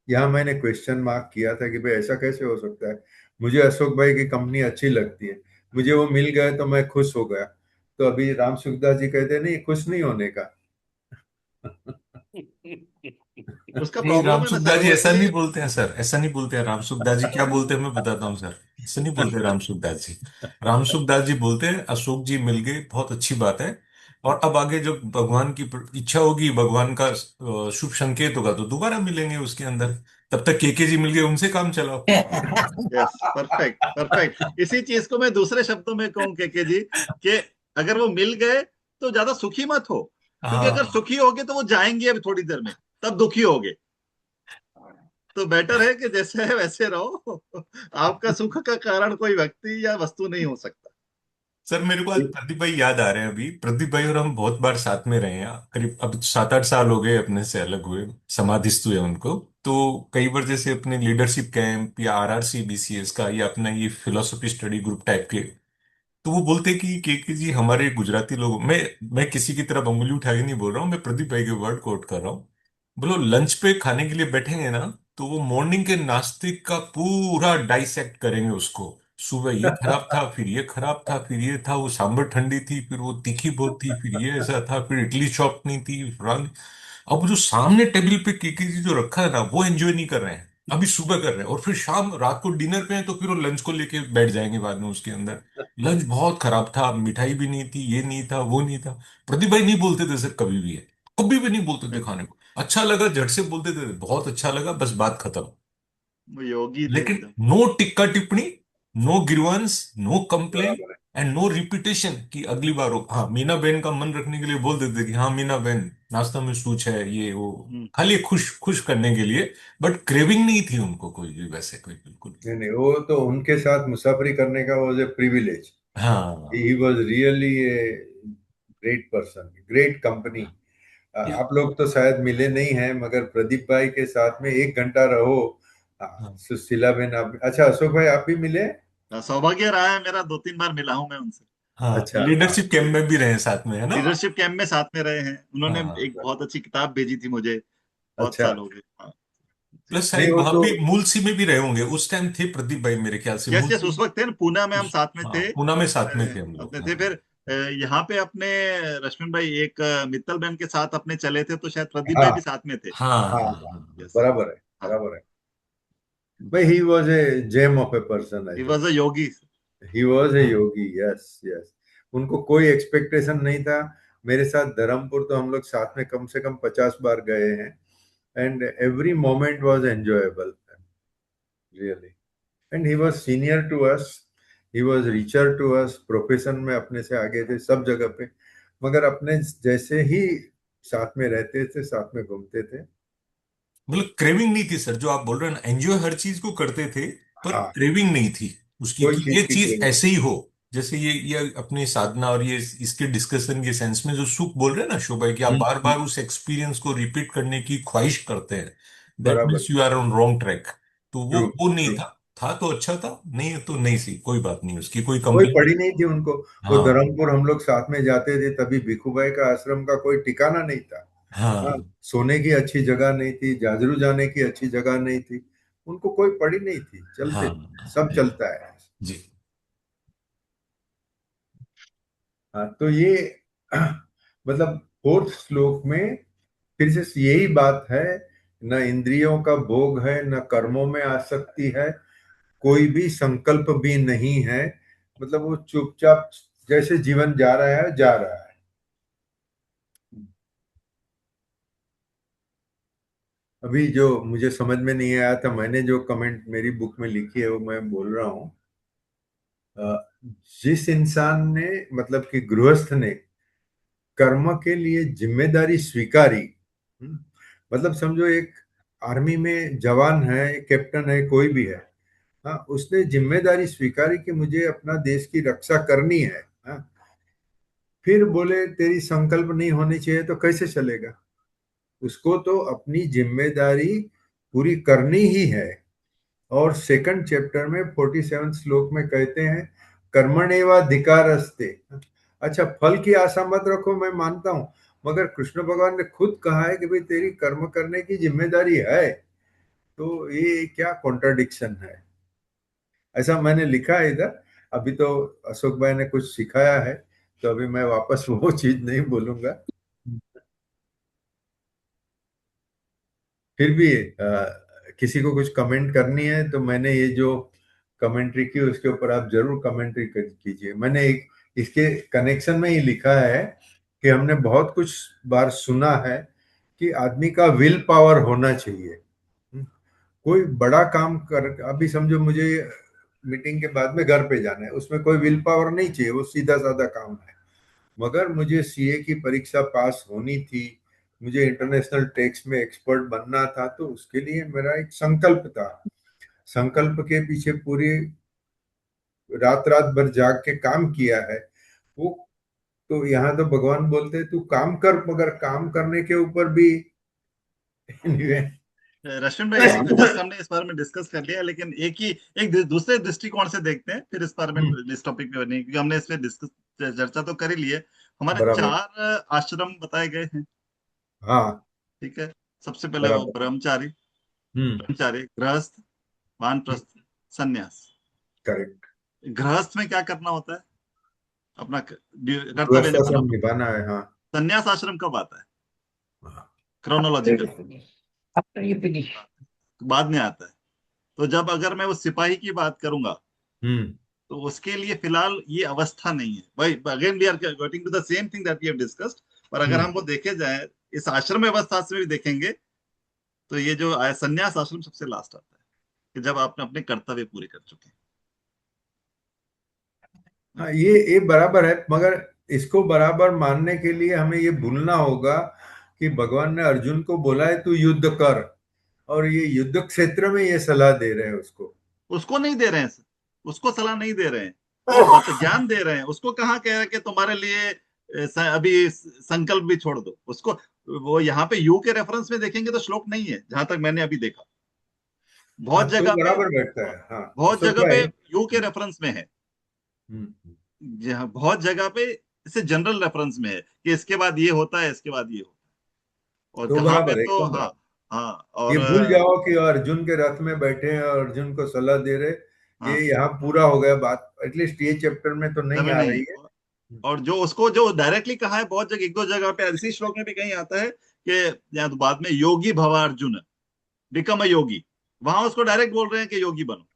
यहाँ मैंने क्वेश्चन मार्क किया था कि भाई ऐसा कैसे हो सकता है, मुझे अशोक भाई की कंपनी अच्छी लगती है, मुझे वो मिल गए तो मैं खुश हो गया। तो अभी राम सुखदास जी कहते नहीं, खुश नहीं होने का। उसका नहीं, प्रॉब्लम है ना रामसुखदास सर, जी वो ऐसा नहीं एक्चुअली बोलते हैं सर, ऐसा नहीं बोलते हैं। रामसुखदास जी क्या बोलते हैं मैं बताता हूँ सर, ऐसा नहीं बोलते रामसुखदास जी। रामसुखदास जी बोलते हैं अशोक जी मिल गए बहुत अच्छी बात है, और अब आगे जब भगवान की इच्छा होगी, भगवान का शुभ संकेत होगा तो दोबारा मिलेंगे उसके अंदर, तब तक केके जी मिल गए उनसे काम चलाओ। यस, परफेक्ट परफेक्ट, इसी चीज को मैं दूसरे शब्दों में कहूं के जी, कि अगर वो मिल गए तो ज्यादा सुखी मत हो, क्योंकि अगर हाँ सुखी होगे तो वो जाएंगे अभी थोड़ी देर में, तब दुखी होगे। तो बेटर है कि जैसे है वैसे रहो, आपका सुख का कारण कोई व्यक्ति या वस्तु नहीं हो सकता। सर, मेरे को आज प्रदीप भाई याद आ रहे हैं। अभी प्रदीप भाई और हम बहुत बार साथ में रहे हैं, करीब अब 7-8 साल हो गए अपने से अलग हुए, समाधिस्थ हुए उनको। तो कई बार जैसे अपने लीडरशिप कैंप या आरआरसी बीसीएस का या अपना ये फिलोसफी स्टडी ग्रुप टाइप के, तो वो बोलते कि के जी हमारे गुजराती लोग, मैं किसी की तरफ उंगली उठा के नहीं बोल रहा हूँ, मैं प्रदीप भाई के वर्ड कोट कर रहा हूँ। बोलो लंच पे खाने के लिए बैठेंगे ना, तो वो मॉर्निंग के नाश्ते का पूरा डाइसेक्ट करेंगे उसको, सुबह ये खराब था, फिर ये खराब था, फिर ये था, वो सांभर ठंडी थी, फिर वो तीखी बहुत थी, फिर ये ऐसा था, फिर इडली चॉप नहीं थी, अब जो सामने टेबल पे केके जो रखा है ना, वो एंजॉय नहीं कर रहे हैं, अभी सुबह कर रहे हैं, और फिर शाम रात को डिनर पे हैं तो फिर वो लंच को लेके बैठ जाएंगे बाद में उसके अंदर। लंच बहुत खराब था, मिठाई भी नहीं थी, ये नहीं था, वो नहीं था। प्रदीप भाई नहीं बोलते थे सर कभी भी, है कभी भी नहीं बोलते थे खाने को अच्छा लगा झट से बोलते थे, बहुत अच्छा लगा, बस बात खत्म। वो योगी थे लेकिन एकदम। नो टिक्का टिप्पणी, नो ग्रीवांस, नो कंप्लेन बराबर है। एंड नो रिपीटेशन कि अगली बार हो। हाँ, मीना बहन का मन रखने के लिए बोल देते कि हाँ मीना बहन नाश्ता में सूच है, ये वो, हम्म। खाली खुश खुश करने के लिए। बट क्रेविंग नहीं थी उनको कोई भी, वैसे कोई बिल्कुल भी। नहीं नहीं, वो तो उनके साथ मुसाफरी करने का वॉज ए प्रिविलेज। हाँ he was really a great person, great company. या- आप लोग तो शायद मिले नहीं हैं, मगर प्रदीप भाई के साथ में 1 घंटा रहो। हाँ सुशीला बेन, आप, अच्छा अशोक भाई आप भी मिले? सौभाग्य रहा है मेरा, 2-3 बार मिला हूं मैं उनसे। हाँ, अच्छा, हाँ लीडरशिप कैंप में भी रहे साथ में, है ना। लीडरशिप कैंप में साथ में रहे हैं, उन्होंने हाँ, एक बहुत अच्छी किताब भेजी थी मुझे, बहुत अच्छा। साल हो गए। हाँ जी। प्लस नहीं शायद वो वहां तो, भी मूलसी में भी रहे होंगे उस टाइम, थे प्रदीप भाई मेरे ख्याल से यस यस, मूलसी। उस वक्त थे ना पूना में, हम साथ में हाँ, थे। पूना में साथ में थे हम लोग, अपने थे, हाँ। फिर यहाँ पे अपने रश्मिन भाई एक मित्तल बहन के साथ अपने चले थे, तो शायद प्रदीप भाई हाँ भी साथ में थे। हाँ हाँ हाँ हाँ, यस। बराबर है, हाँ, बराबर है। भाई he was a gem of a person, I he think. Was a yogi. He was a हाँ योगी, यस यस। उनको कोई एक्सपेक्टेशन नहीं था। मेरे साथ धर्मपुर तो हम लोग साथ में कम से कम 50 बार गए हैं, and every moment was enjoyable, really. And he was senior to us, he was richer to us, profession में अपने से आगे थे सब जगह पे, मगर अपने जैसे ही साथ में रहते थे, साथ में घूमते थे। मतलब क्रेविंग नहीं थी सर, जो आप बोल रहे हैं ना, एंजॉय हर चीज को करते थे, पर हाँ, क्रेविंग नहीं थी उसकी कोई कि ये चीज की चीज क्रेविंग। ऐसे ही हो। जैसे ये अपनी साधना और ये इसके डिस्कशन के सेंस में जो सुख बोल रहे हैं ना शोभा, कि आप बार बार उस एक्सपीरियंस को रिपीट करने की ख्वाहिश करते हैं, दैट बराबर। Means you are on wrong track. तो वो ट्रू, वो नहीं ट्रू। था तो अच्छा था, नहीं है तो नहीं सी, कोई बात नहीं, उसकी कोई कोई कंप्लेन। पड़ी नहीं थी उनको। वो हाँ धर्मपुर हम लोग साथ में जाते थे, तभी भिखूभाई का आश्रम का कोई ठिकाना नहीं था। हाँ, हाँ सोने की अच्छी जगह नहीं थी, जाजरू जाने की अच्छी जगह नहीं थी। उनको कोई पड़ी नहीं थी, चलते हाँ थे, सब जी चलता है। जी। हाँ, तो ये मतलब फोर्थ श्लोक में फिर से यही बात है, न इंद्रियों का भोग है, न कर्मों में आसक्ति है, कोई भी संकल्प भी नहीं है। मतलब वो चुपचाप जैसे जीवन जा रहा है, जा रहा है। अभी जो मुझे समझ में नहीं आया था, मैंने जो कमेंट मेरी बुक में लिखी है वो मैं बोल रहा हूँ। जिस इंसान ने, मतलब कि गृहस्थ ने कर्म के लिए जिम्मेदारी स्वीकारी, मतलब समझो एक आर्मी में जवान है, कैप्टन है, कोई भी है, हाँ, उसने जिम्मेदारी स्वीकारी कि मुझे अपना देश की रक्षा करनी है, हाँ, फिर बोले तेरी संकल्प नहीं होनी चाहिए, तो कैसे चलेगा? उसको तो अपनी जिम्मेदारी पूरी करनी ही है। और सेकंड चैप्टर में 47 श्लोक में कहते हैं कर्मण्येवाधिकारस्ते। अच्छा, फल की आशा मत रखो, मैं मानता हूं, मगर कृष्ण भगवान ने खुद कहा है कि भाई तेरी कर्म करने की जिम्मेदारी है। तो ये क्या कॉन्ट्रडिक्शन है? ऐसा मैंने लिखा है इधर। अभी तो अशोक भाई ने कुछ सिखाया है, तो अभी मैं वापस वो चीज नहीं बोलूंगा। फिर भी किसी को कुछ कमेंट करनी है तो मैंने ये जो कमेंट्री की उसके ऊपर आप जरूर कमेंट्री कीजिए। मैंने एक इसके कनेक्शन में ही लिखा है कि हमने बहुत कुछ बार सुना है कि आदमी का विल पावर होना चाहिए। कोई बड़ा काम कर, अभी समझो मुझे मीटिंग के बाद में घर पे जाना है, उसमें कोई विल पावर नहीं चाहिए, वो सीधा साधा काम है। मगर मुझे सीए की परीक्षा पास होनी थी, मुझे इंटरनेशनल टैक्स में एक्सपर्ट बनना था, तो उसके लिए मेरा एक संकल्प था। संकल्प के पीछे पूरी रात रात भर जाग के काम किया है वो। तो यहाँ तो भगवान बोलते हैं तू काम कर, मगर काम करने के ऊपर भी anyway, रश्मिन भाई, जस्ट हमने इस बारे में डिस्कस कर लिया, लेकिन एक दूसरे दृष्टिकोण से देखते हैं फिर इस बारे में, इस टॉपिक पे बने, क्योंकि हमने इस पे डिस्कस चर्चा तो कर ही ली है। हमारे बराबर। 4 आश्रम बताए गए हैं। हाँ, ठीक है। सबसे पहले वो बराबर। ब्रह्मचारी, हम्म। गृहस्थ, वानप्रस्थ, सन्यास। करेक्ट। गृहस्थ में क्या करना होता है? अपना कर्तव्य गृहस्थाश्रम निभाना। निभाना है, हाँ। संन्यास आश्रम कब आता है हाँ। क्रोनोलॉजिकल? After you finish. बाद में आता है। तो जब अगर मैं उस सिपाही की बात करूंगा हम्म तो उसके लिए फिलहाल ये अवस्था नहीं है भाई। Again we are going to the same thing that we have discussed. पर अगर हम वो देखे जाए इस आश्रम अवस्था से भी देखेंगे तो ये जो संन्यास आश्रम सबसे लास्ट आता है कि जब आपने अपने कर्तव्य पूरे कर चुके हैं। हाँ, ये बराबर है, मगर इसको बराबर मानने के लिए हमें ये भूलना होगा कि भगवान ने अर्जुन को बोला है तू युद्ध कर, और ये युद्ध क्षेत्र में ये सलाह दे रहे हैं उसको। उसको नहीं दे रहे हैं, उसको सलाह नहीं दे रहे हैं, ज्ञान दे रहे हैं। उसको कहाँ कह रहे हैं कि तुम्हारे लिए अभी संकल्प भी छोड़ दो उसको। वो यहाँ पे यू के रेफरेंस में देखेंगे तो श्लोक नहीं है जहां तक मैंने अभी देखा। बहुत हाँ, तो जगह पे, बराबर बैठता है, हाँ। बहुत तो जगह क्या पे है? यू के रेफरेंस में है, जहाँ बहुत जगह पे इसे जनरल रेफरेंस में है कि इसके बाद ये होता है, इसके बाद ये होता है। और तो कहाँ पे बराबर है, तो एकदम हाँ, बराबर। हाँ। ये और भूल जाओ कि अर्जुन के रथ में बैठे हैं और अर्जुन को सलाह दे रहे, हाँ, ये यहाँ पूरा हो गया बात। एटलीस्ट ये चैप्टर में तो नहीं समय आ नहीं रही है। है। और जो उसको जो डायरेक्टली कहा है बहुत जगह, एक दो जगह पे इसी श्लोक में भी कहीं आता है कि या तो बाद में योगी भव अर्जुन, बिकम अ योगी। वहां उसको डायरेक्ट बोल रहे हैं कि योगी बनो,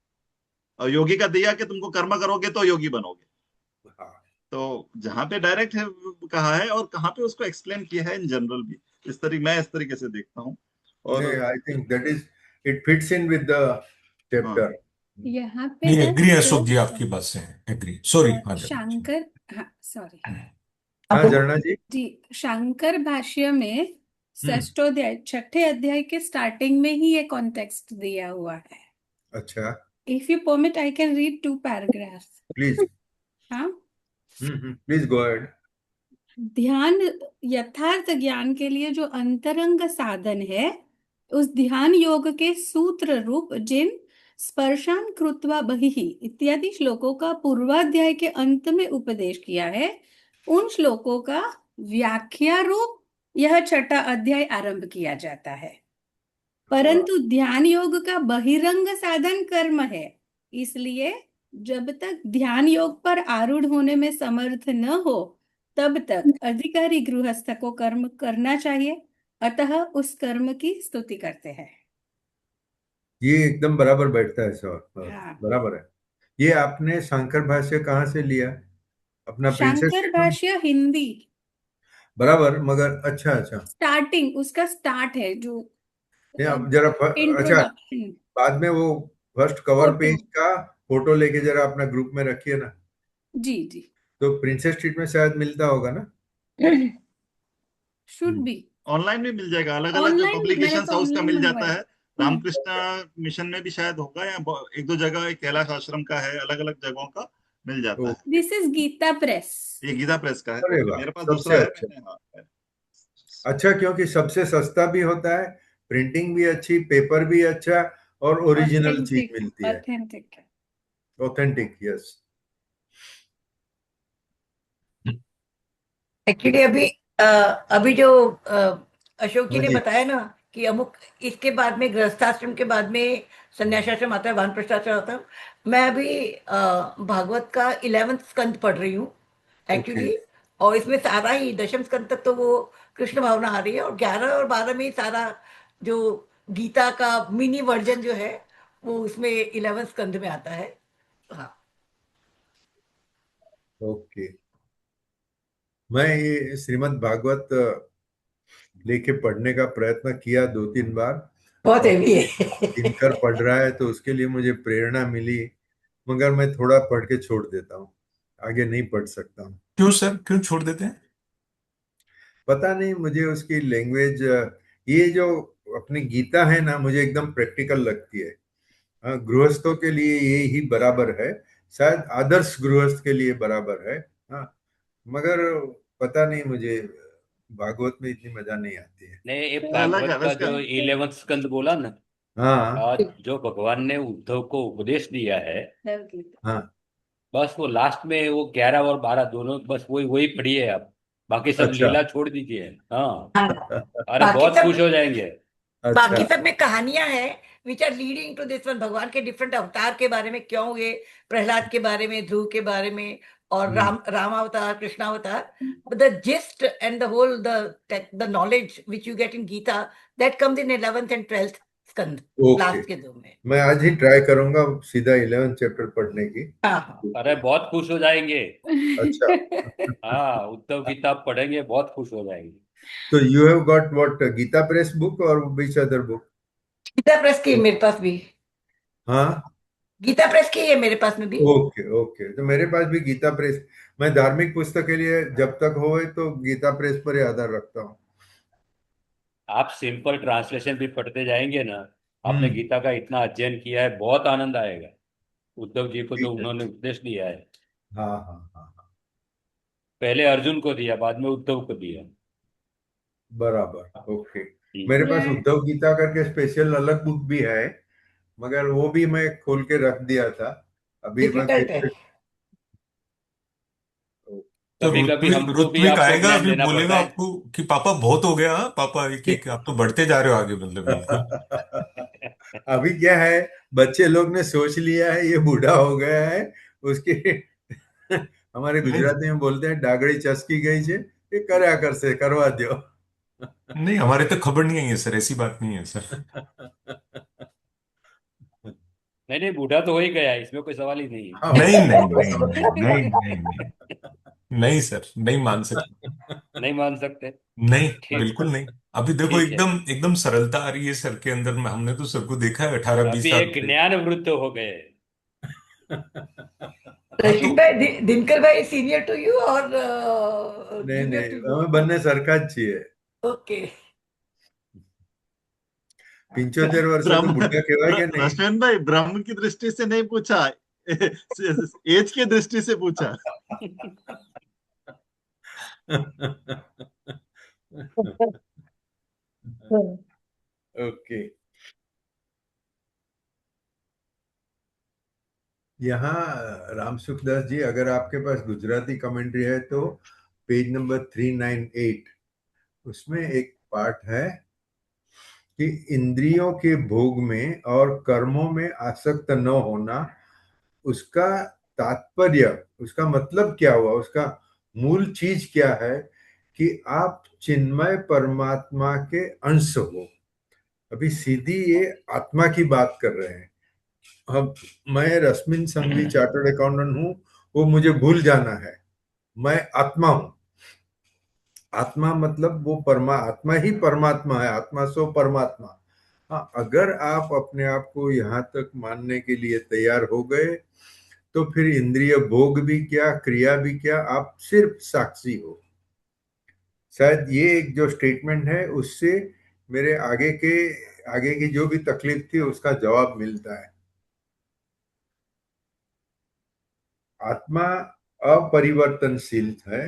और योगी का दिया कि तुमको कर्म करोगे तो योगी बनोगे। हाँ, तो जहां पे डायरेक्ट है कहा है, और कहाँ पे उसको एक्सप्लेन किया है इन जनरल भी। मैं इस तरीके से देखता हूँ। और I think that is, it fits in with the हाँ, चैप्टर। यहाँ पे नहीं, ना एग्री है अशोक जी, सर, आपकी बात से एग्री। सॉरी, हाँ जरा जी। शंकर, हाँ सॉरी हाँ झरना जी। जी, शंकर भाष्य में हम्म षष्ठोध्याय छठे अध्याय के स्टार्टिंग में ही ये कॉन्टेक्स्ट दिया हुआ है। अच्छा, if you permit I can read 2 paragraph. Please. हाँ, प्लीज गो अहेड। ध्यान यथार्थ ज्ञान के लिए जो अंतरंग साधन है, उस ध्यान योग के सूत्र रूप जिन स्पर्शान कृत्वा बहिः इत्यादि श्लोकों का पूर्वाध्याय के अंत में उपदेश किया है, उन श्लोकों का व्याख्या रूप यह छठा अध्याय आरंभ किया जाता है। परंतु ध्यान योग का बहिरंग साधन कर्म है, इसलिए जब तक ध्यान योग पर आरूढ़ होने में समर्थ न हो तब तक अधिकारी गृहस्थ को कर्म करना चाहिए। अतः उस कर्म की स्तुति करते हैं। ये एकदम बराबर बैठता है सर, हाँ, बराबर है। ये आपने शंकर भाष्य कहाँ से लिया? अपना प्रिंसेस शंकर स्ट्रीट में? भाष्य हिंदी बराबर, मगर अच्छा अच्छा। स्टार्टिंग उसका स्टार्ट है जो ये आप जरा अच्छा, इंट्रोडक्शन बाद में वो फर्स्ट कवर फोटो। पेज का फोटो लेके जरा अपना ग्रुप में रखिए ना। जी जी, तो प्रिंसेस स्ट्रीट में शायद मिलता होगा ना। शुड बी ऑनलाइन भी मिल जाएगा, अलग अलग ऑनलाइन भी, मैंने पब्लिकेशन तो हाउस का ऑनलाइन मिल जाता मंगवाया। है। रामकृष्ण मिशन में भी शायद होगा, या एक दो जगह एक कैलाश आश्रम का है, अलग अलग जगहों का मिल जाता है। Okay, this is Gita press. ये गीता प्रेस का है। अरे ओके, वाह, मेरे पास सबसे दूसरा है, अच्छा। मैंने हाँ है। अच्छा, क्योंकि सबसे सस्ता भी होता है, प्रिंटिंग भी अच्छी, पेपर भी अच्छा, और ओरिजिनल चीज ऑथेंटिक मिलती है, ऑथेंटिक है। ऑथेंटिक। यस। एक्चुअली अभी जो अशोक जी हाँ ने जी। बताया ना कि अमुक इसके बाद में गृहस्थाश्रम के बाद में संन्यासाश्रम आता है, वानप्रस्थाश्रम आता है। मैं अभी भागवत का 11th स्कंद पढ़ रही हूँ ओके। एक्चुअली। और इसमें सारा ही दशम स्कंद तक तो वो कृष्ण भावना आ रही है, और 11 और 12 में ही सारा जो गीता का मिनी वर्जन जो है वो उसमें 11th स्कंद में आता है। हाँ, ओके। मैं ये श्रीमद् भागवत लेके पढ़ने का प्रयत्न किया 2-3 बार, बहुत और हेवी है। दिनकर पढ़ रहा है तो उसके लिए मुझे प्रेरणा मिली, मगर मैं थोड़ा पढ़ के छोड़ देता हूँ, आगे नहीं पढ़ सकता हूँ। क्यों सर, क्यों छोड़ देते हैं? पता नहीं, मुझे उसकी लैंग्वेज, ये जो अपनी गीता है ना, मुझे एकदम प्रैक्टिकल लगती है। हाँ, गृहस्थों के लिए ये ही बराबर है, शायद आदर्श गृहस्थ के लिए बराबर है। हाँ, मगर पता नहीं, मुझे भागवत में इतनी मजा नहीं आती है। ने ये अलग भागवत है का इसका। जो 11th स्कंद बोला ना, हाँ आज जो भगवान ने उद्धव को उपदेश दिया है, हाँ। बस वो लास्ट में वो 11 और 12 दोनों, बस वही वही पढ़िए आप। बाकी सब अच्छा। लीला छोड़ दीजिए। हाँ, हाँ, अरे बाकी बहुत सब खुश हो जाएंगे। अच्छा। बाकी सब में कहानियां हैं, which are leading to this one. भगवान के different अवतार के बारे में क्यों हुए, प्रहलाद के बारे में, ध्रुव के बारे में, और राम अवतार, कृष्ण अवतार. But the gist and the whole the knowledge which you get in Gita, that comes in 11th and 12th Skanda, last के 2 में. मैं आज ही ट्राई करूंगा सीधा 11th चैप्टर पढ़ने की. अरे बहुत खुश हो जाएंगे. अच्छा. हाँ, उद्धव गीता पढ़ेंगे, बहुत खुश हो जाएंगे. तो you have got what, Gita press book और which other book? Gita press की मेरे पास भी. हाँ, गीता प्रेस की है मेरे पास में भी. ओके. तो मेरे पास भी गीता प्रेस. मैं धार्मिक पुस्तक के लिए जब तक होए तो गीता प्रेस पर ही आधार रखता हूँ. आप सिंपल ट्रांसलेशन भी पढ़ते जाएंगे ना, आपने गीता का इतना अध्ययन किया है, बहुत आनंद आएगा. उद्धव जी को जो उन्होंने उपदेश दिया है, हाँ. पहले अर्जुन को दिया, बाद में उद्धव को दिया. बराबर. ओके. मेरे पास उद्धव गीता करके स्पेशल अलग बुक भी है, मगर वो भी मैं खोल के रख दिया था. अभी तो ऋत्विक आएगा, ज्ञान अभी देना बोलेगा पड़ता है. आपको कि पापा बहुत हो गया. पापा एक आप तो बढ़ते जा रहे हो आगे, मतलब बिल्कुल. अभी क्या है, बच्चे लोग ने सोच लिया है ये बूढ़ा हो गया है, उसकी हमारे गुजराती में बोलते हैं डागड़ी चस्की गई है, ये कर्या करसे करवा दो. नहीं, हमारे तो खबर नहीं है सर, ऐसी बात नहीं है सर. नहीं, बूढ़ा तो हो ही गया, इसमें कोई सवाल ही नहीं है. नहीं नहीं सर, नहीं मान सकते. नहीं मान सकते. नहीं, बिल्कुल नहीं. अभी देखो, ठीक है. एकदम सरलता आ रही है सर के अंदर में. हमने तो सबको देखा है 18-20 अभी साल एक ज्ञान वृद्ध हो गए. रशीद भाई, दिनकर भाई सीनियर टू यू और नहीं, हमें बनने सरकार चाहिए. ओके. 75 वर्ष को बुढ़ा कहवाय क्या नहीं? रश्मिन भाई, ब्रह्म की दृष्टि से नहीं पूछा, एज की दृष्टि से पूछा. ओके. यहाँ राम सुखदास जी, अगर आपके पास गुजराती कमेंट्री है तो पेज नंबर 398, उसमें एक पार्ट है कि इंद्रियों के भोग में और कर्मों में आसक्त न होना, उसका तात्पर्य, उसका मतलब क्या हुआ, उसका मूल चीज क्या है कि आप चिन्मय परमात्मा के अंश हो. अभी सीधी ये आत्मा की बात कर रहे हैं. अब मैं रश्मिन संघवी चार्टर्ड अकाउंटेंट हूं, वो मुझे भूल जाना है. मैं आत्मा हूं. आत्मा मतलब वो आत्मा ही परमात्मा है. आत्मा सो परमात्मा. हाँ, अगर आप अपने आप को यहाँ तक मानने के लिए तैयार हो गए तो फिर इंद्रिय भोग भी क्या, क्रिया भी क्या, आप सिर्फ साक्षी हो. शायद ये एक जो स्टेटमेंट है, उससे मेरे आगे की जो भी तकलीफ थी उसका जवाब मिलता है. आत्मा अपरिवर्तनशील है,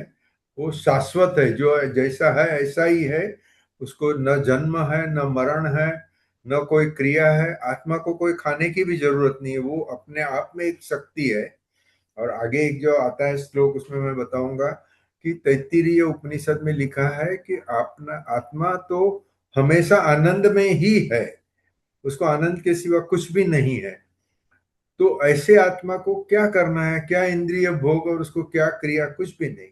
वो शाश्वत है. जो जैसा है ऐसा ही है. उसको न जन्म है, न मरण है, न कोई क्रिया है. आत्मा को कोई खाने की भी जरूरत नहीं है. वो अपने आप में एक शक्ति है. और आगे एक जो आता है श्लोक, उसमें मैं बताऊंगा कि तैत्तिरीय उपनिषद में लिखा है कि आत्मा तो हमेशा आनंद में ही है. उसको आनंद के सिवा कुछ भी नहीं है. तो ऐसे आत्मा को क्या करना है, क्या इंद्रिय भोग और उसको क्या क्रिया, कुछ भी नहीं.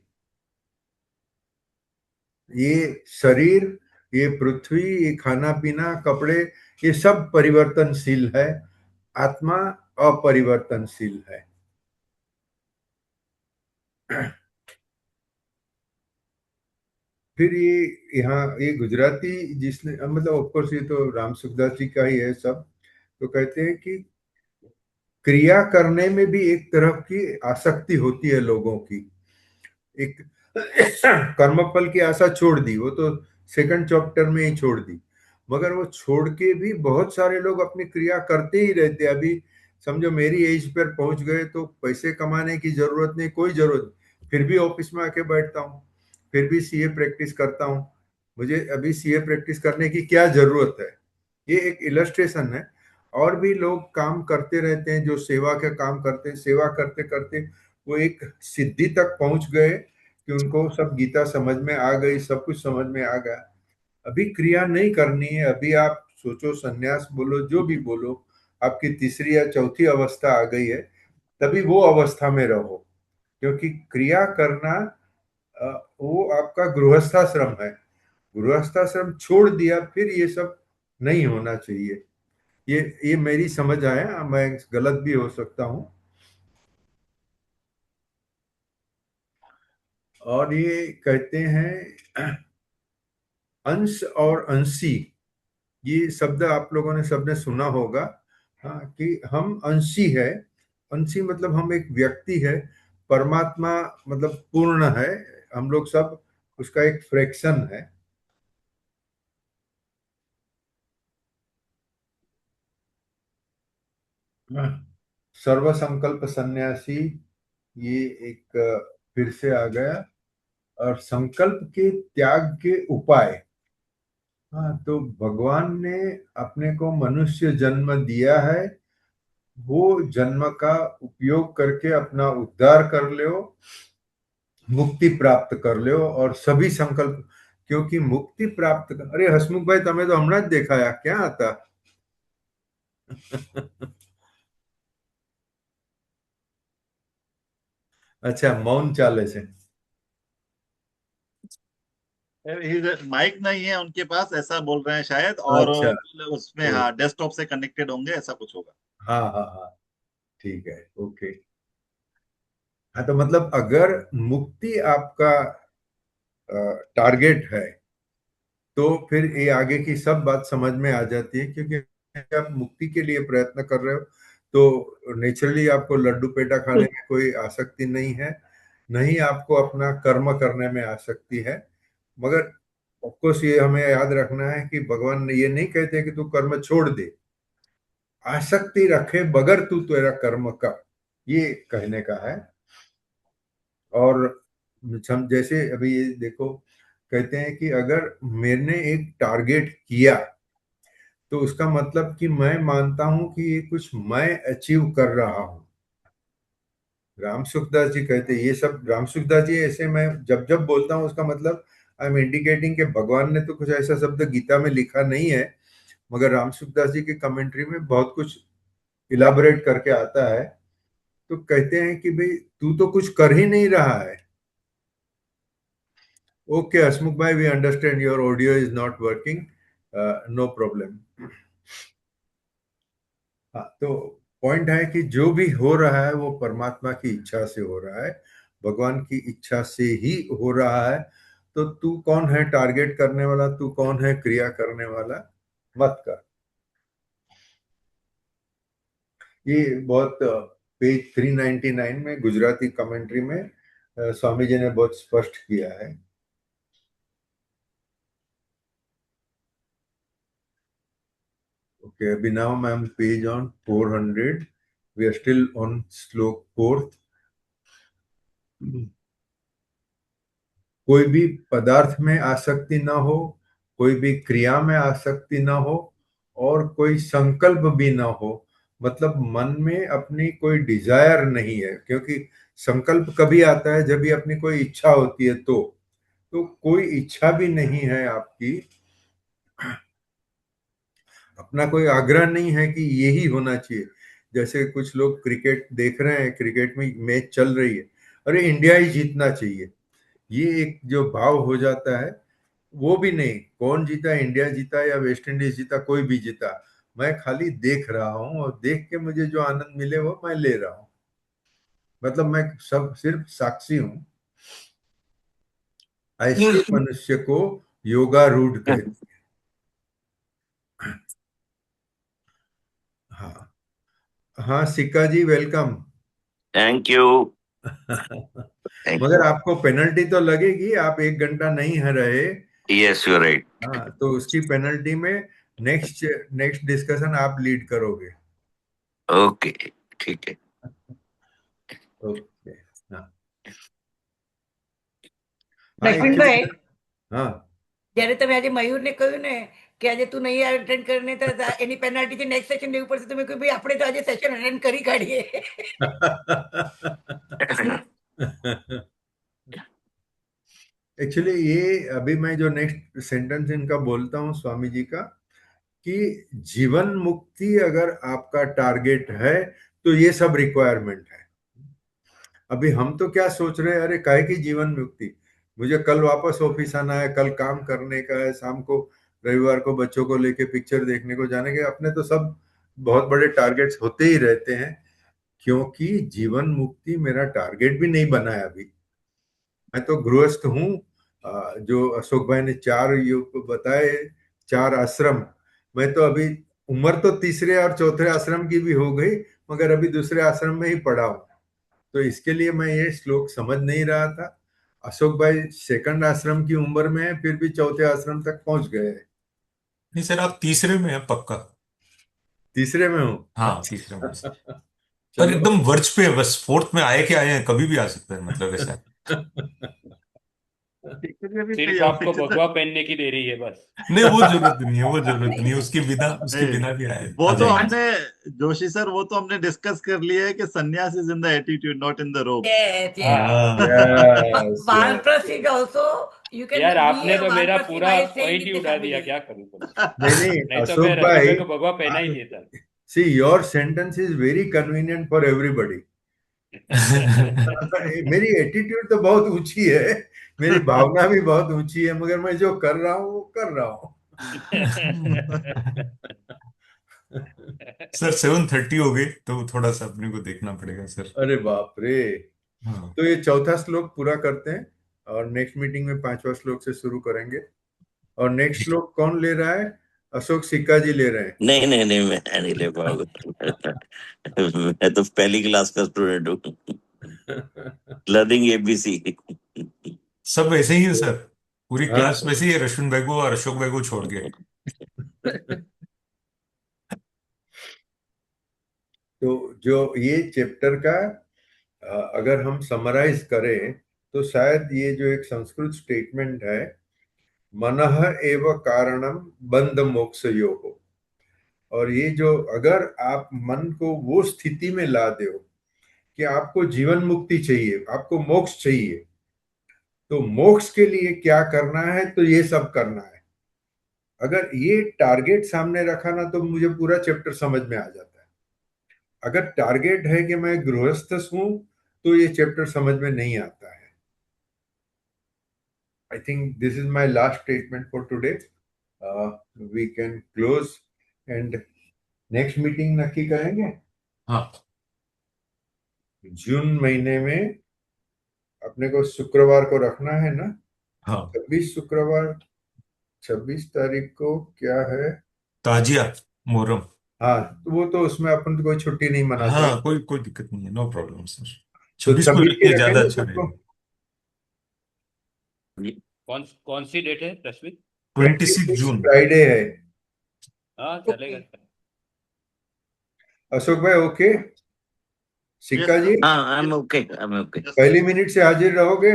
ये शरीर, ये पृथ्वी, ये खाना पीना, कपड़े, ये सब परिवर्तनशील है. आत्मा अपरिवर्तनशील है. फिर ये गुजराती जिसने, मतलब ऑफकोर्स ये तो राम सुखदास जी का ही है सब, तो कहते हैं कि क्रिया करने में भी एक तरह की आसक्ति होती है लोगों की. एक कर्मफल की आशा छोड़ दी, वो तो सेकंड चैप्टर में ही छोड़ दी. मगर वो छोड़ के भी बहुत सारे लोग अपनी क्रिया करते ही रहते. अभी समझो मेरी एज पर पहुंच गए तो पैसे कमाने की जरूरत नहीं, कोई जरूरत नहीं, फिर भी ऑफिस में आके बैठता हूँ, फिर भी सीए प्रैक्टिस करता हूँ. मुझे अभी सीए प्रैक्टिस करने की क्या जरूरत है? ये एक इलस्ट्रेशन है. और भी लोग काम करते रहते हैं जो सेवा का काम करते हैं. सेवा करते करते वो एक सिद्धि तक पहुंच गए कि उनको सब गीता समझ में आ गई, सब कुछ समझ में आ गया. अभी क्रिया नहीं करनी है. अभी आप सोचो सन्यास बोलो, जो भी बोलो, आपकी तीसरी या चौथी अवस्था आ गई है, तभी वो अवस्था में रहो, क्योंकि क्रिया करना वो आपका गृहस्थाश्रम है। गृहस्थाश्रम छोड़ दिया फिर ये सब नहीं होना चाहिए। ये मेरी समझ आया, मैं गलत भी हो सकता हूँ। और ये कहते हैं अंश और अंशी, ये शब्द आप लोगों ने सबने सुना होगा। हाँ, कि हम अंशी है। अंशी मतलब हम एक व्यक्ति है, परमात्मा मतलब पूर्ण है, हम लोग सब उसका एक फ्रैक्शन है। हाँ, सर्व संकल्प सन्यासी, ये एक फिर से आ गया। और संकल्प के त्याग के उपाय। हाँ, तो भगवान ने अपने को मनुष्य जन्म दिया है, वो जन्म का उपयोग करके अपना उद्धार कर लो, मुक्ति प्राप्त कर लो। और सभी संकल्प, क्योंकि मुक्ति प्राप्त अरे हसमुख भाई, तमें तो हमने देखा है क्या आता। अच्छा, मौन चाले से। माइक नहीं है उनके पास, ऐसा बोल रहे हैं शायद, और अच्छा, उसमें ओ, हाँ डेस्कटॉप से कनेक्टेड होंगे, ऐसा कुछ होगा। हाँ हाँ हाँ, ठीक है, ओके। हाँ, तो मतलब अगर मुक्ति आपका टारगेट है, तो फिर ये आगे की सब बात समझ में आ जाती है, क्योंकि आप मुक्ति के लिए प्रयत्न कर रहे हो, तो नेचुरली आपको लड्डू पेड़ा खाने में कोई आसक्ति नहीं है, नहीं आपको अपना कर्म करने में आसक्ति है। मगर ऑफकोर्स ये हमें याद रखना है कि भगवान ने ये नहीं कहते कि तू कर्म छोड़ दे, आसक्ति रखे बगैर तू तेरा कर्म कर, ये कहने का है। और हम जैसे अभी ये देखो, कहते हैं कि अगर मैंने एक टारगेट किया, तो उसका मतलब कि मैं मानता हूं कि ये कुछ मैं अचीव कर रहा हूं। राम सुखदास जी कहते हैं ये सब, राम सुखदास जी ऐसे, मैं जब जब बोलता हूं उसका मतलब आई एम इंडिकेटिंग कि भगवान ने तो कुछ ऐसा शब्द गीता में लिखा नहीं है, मगर राम सुखदास जी की कमेंट्री में बहुत कुछ इलाबोरेट करके आता है। तो कहते हैं कि भाई तू तो कुछ कर ही नहीं रहा है। ओके हसमुख भाई, we understand your audio is not working, no problem. हाँ, तो पॉइंट है कि जो भी हो रहा है वो परमात्मा की इच्छा से हो रहा है, भगवान की इच्छा से ही हो रहा है। तो तू कौन है टारगेट करने वाला, तू कौन है क्रिया करने वाला, मत कर। ये बहुत पेज 399 में गुजराती कमेंट्री में स्वामी जी ने बहुत स्पष्ट किया है। ओके, अभी now I am page on 400, we are still on श्लोक 4th। कोई भी पदार्थ में आसक्ति ना हो, कोई भी क्रिया में आसक्ति ना हो, और कोई संकल्प भी ना हो, मतलब मन में अपनी कोई डिजायर नहीं है, क्योंकि संकल्प कभी आता है जब भी अपनी कोई इच्छा होती है। तो कोई इच्छा भी नहीं है आपकी, अपना कोई आग्रह नहीं है कि यही होना चाहिए। जैसे कुछ लोग क्रिकेट देख रहे हैं, क्रिकेट में मैच चल रही है, अरे इंडिया ही जीतना चाहिए, ये एक जो भाव हो जाता है। वो भी नहीं, कौन जीता, इंडिया जीता या वेस्ट इंडीज जीता, कोई भी जीता, मैं खाली देख रहा हूं, और देख के मुझे जो आनंद मिले वो मैं ले रहा हूं, मतलब मैं सब सिर्फ साक्षी हूं। ऐसे मनुष्य को योगारूढ़ कहते हैं। हाँ हाँ, सिक्का जी वेलकम। Thank you. थैंक मगर यू। आपको पेनल्टी तो लगेगी, आप 1 घंटा नहीं है रहे। Yes you right. हाँ, तो उसकी पेनल्टी में नेक्स्ट नेक्स्ट डिस्कशन आप लीड करोगे। ओके ठीक है। ओके। हाँ हाँ, લક્ષ્મણભાઈ, एक्चुअली हाँ જ્યારે તમે આજે મયુરને કહ્યું ને કે આજે તું નહીં અટેન્ડ કરીને તો એની પેનલ્ટીથી નેક્સ્ટ સેશન લેવું પડશે, તમે કહ્યું ભાઈ આપણે તો આજે સેશન અટેન્ડ કરી કાઢીએ. एक्चुअली ये अभी मैं जो नेक्स्ट सेंटेंस इनका बोलता हूँ स्वामी जी का, कि जीवन मुक्ति अगर आपका टारगेट है तो ये सब रिक्वायरमेंट है। अभी हम तो क्या सोच रहे हैं, अरे काहे की जीवन मुक्ति, मुझे कल वापस ऑफिस आना है, कल काम करने का है, शाम को रविवार को बच्चों को लेके पिक्चर देखने को जाने के, अपने तो सब बहुत बड़े टारगेट्स होते ही रहते हैं। क्योंकि जीवन मुक्ति मेरा टारगेट भी नहीं बना है अभी। मैं तो गृहस्थ हूँ। जो अशोक भाई ने 4 युग बताए, 4 आश्रम, मैं तो अभी उम्र तो तीसरे और चौथे आश्रम की भी हो गई, मगर अभी दूसरे आश्रम में ही पड़ा हूँ। तो इसके लिए मैं ये श्लोक समझ नहीं रहा था। अशोक भाई सेकंड आश्रम की उम्र में है, फिर भी चौथे आश्रम तक पहुंच गए। नहीं सर, आप तीसरे में हैं पक्का। तीसरे में हूँ। हाँ, तीसरे में। पर चलो। एकदम वर्ज पे है, बस फोर्थ में आए के आए हैं, कभी भी आ सकते हैं, मतलब ऐसा है। पिक्चर भी सिर्फ आपको भगवा पहनने की दे रही है बस। नहीं, वो जरूरत नहीं है, वो जरूरत नहीं है, उसके बिना भी आए वो आ तो जाएंगे। हमने जोशी सर, वो तो हमने डिस्कस कर लिया है कि सन्यास is in the attitude, not in the रोब। Yes, yes. हाँ, Yes, Vanprasth yes. is also, you can यार be आपने a तो मेरा Vanprasth पूरा by staying point with he the उड़ा दिया, family. क्या करूं तो। नहीं, नहीं तो अशोक मैं भाई, रसोई को भगवा पहना ही देता। see, your sentence is very convenient for everybody. मेरी एटीट्यूड तो बहुत ऊंची है, मेरी भावना भी बहुत ऊंची है, मगर मैं जो कर रहा हूँ वो कर रहा हूँ। सर 7:30 हो गई, तो थोड़ा सा अपने को देखना पड़ेगा सर। अरे बाप रे। हाँ, तो ये चौथा श्लोक पूरा करते हैं और नेक्स्ट मीटिंग में 5वां श्लोक से शुरू करेंगे। और नेक्स्ट श्लोक कौन ले रहा है? अशोक सिक्का जी ले रहे हैं। नहीं नहीं नहीं, मैं नहीं ले पाऊंगा। मैं तो पहली क्लास का स्टूडेंट हूँ, लर्निंग एबीसी। सब वैसे ही है सर, पूरी हाँ, क्लास वैसे ही है, रश्विन भाई को और अशोक भाई को छोड़ के। तो जो ये चैप्टर का अगर हम समराइज करें तो शायद ये जो एक संस्कृत स्टेटमेंट है, मनः एव कारणम बंध मोक्ष योग, और ये जो अगर आप मन को वो स्थिति में ला दो कि आपको जीवन मुक्ति चाहिए, आपको मोक्ष चाहिए, तो मोक्ष के लिए क्या करना है, तो ये सब करना है। अगर ये टारगेट सामने रखा ना, तो मुझे पूरा चैप्टर समझ में आ जाता है। अगर टारगेट है कि मैं गृहस्थ हूं, तो ये चैप्टर समझ में नहीं आता है। I think this is my last statement for today. We can close and next meeting नक्की करेंगे। हाँ, जून महीने में अपने को शुक्रवार को रखना है ना। हाँ, 26 शुक्रवार, 26 तारीख को क्या है? ताजिया मोहर्रम। हाँ, तो वो तो उसमें अपन तो कोई छुट्टी नहीं मनाते। हाँ, कोई दिक्कत नहीं है, नो प्रॉब्लम सर। तो 26 को 26 की रखिए, ज्यादा रखेंगे अच्छा सबको। रहेगा। कौन सी डेट है रश्मि? 26 जून। फ्राइडे है। हाँ चलेगा। अशोक भाई ओके? सिक्का जी हाँ, आई एम ओके। पहली मिनट से हाजिर रहोगे?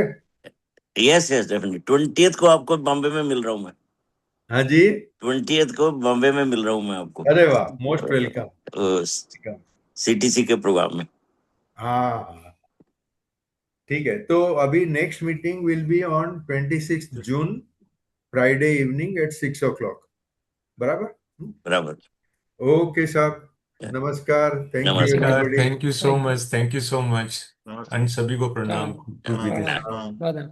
यस यस, डेफिनेटली 20th को आपको बॉम्बे में मिल रहा हूँ मैं। हाँ जी। 20th को बॉम्बे में मिल रहा हूँ मैं आपको। अरे वाह, मोस्ट वेलकम। सीटीसी के प्रोग्राम में। हाँ ठीक है, तो अभी next meeting will be on 26 June, Friday evening at 6 o'clock। बराबर? बराबर। ओके साहब, नमस्कार। थैंक यू नमस्कार। Everybody. Thank you so much, thank you so much. And सभी को प्रणाम। प्रणाम। विदेश। प्रणाम।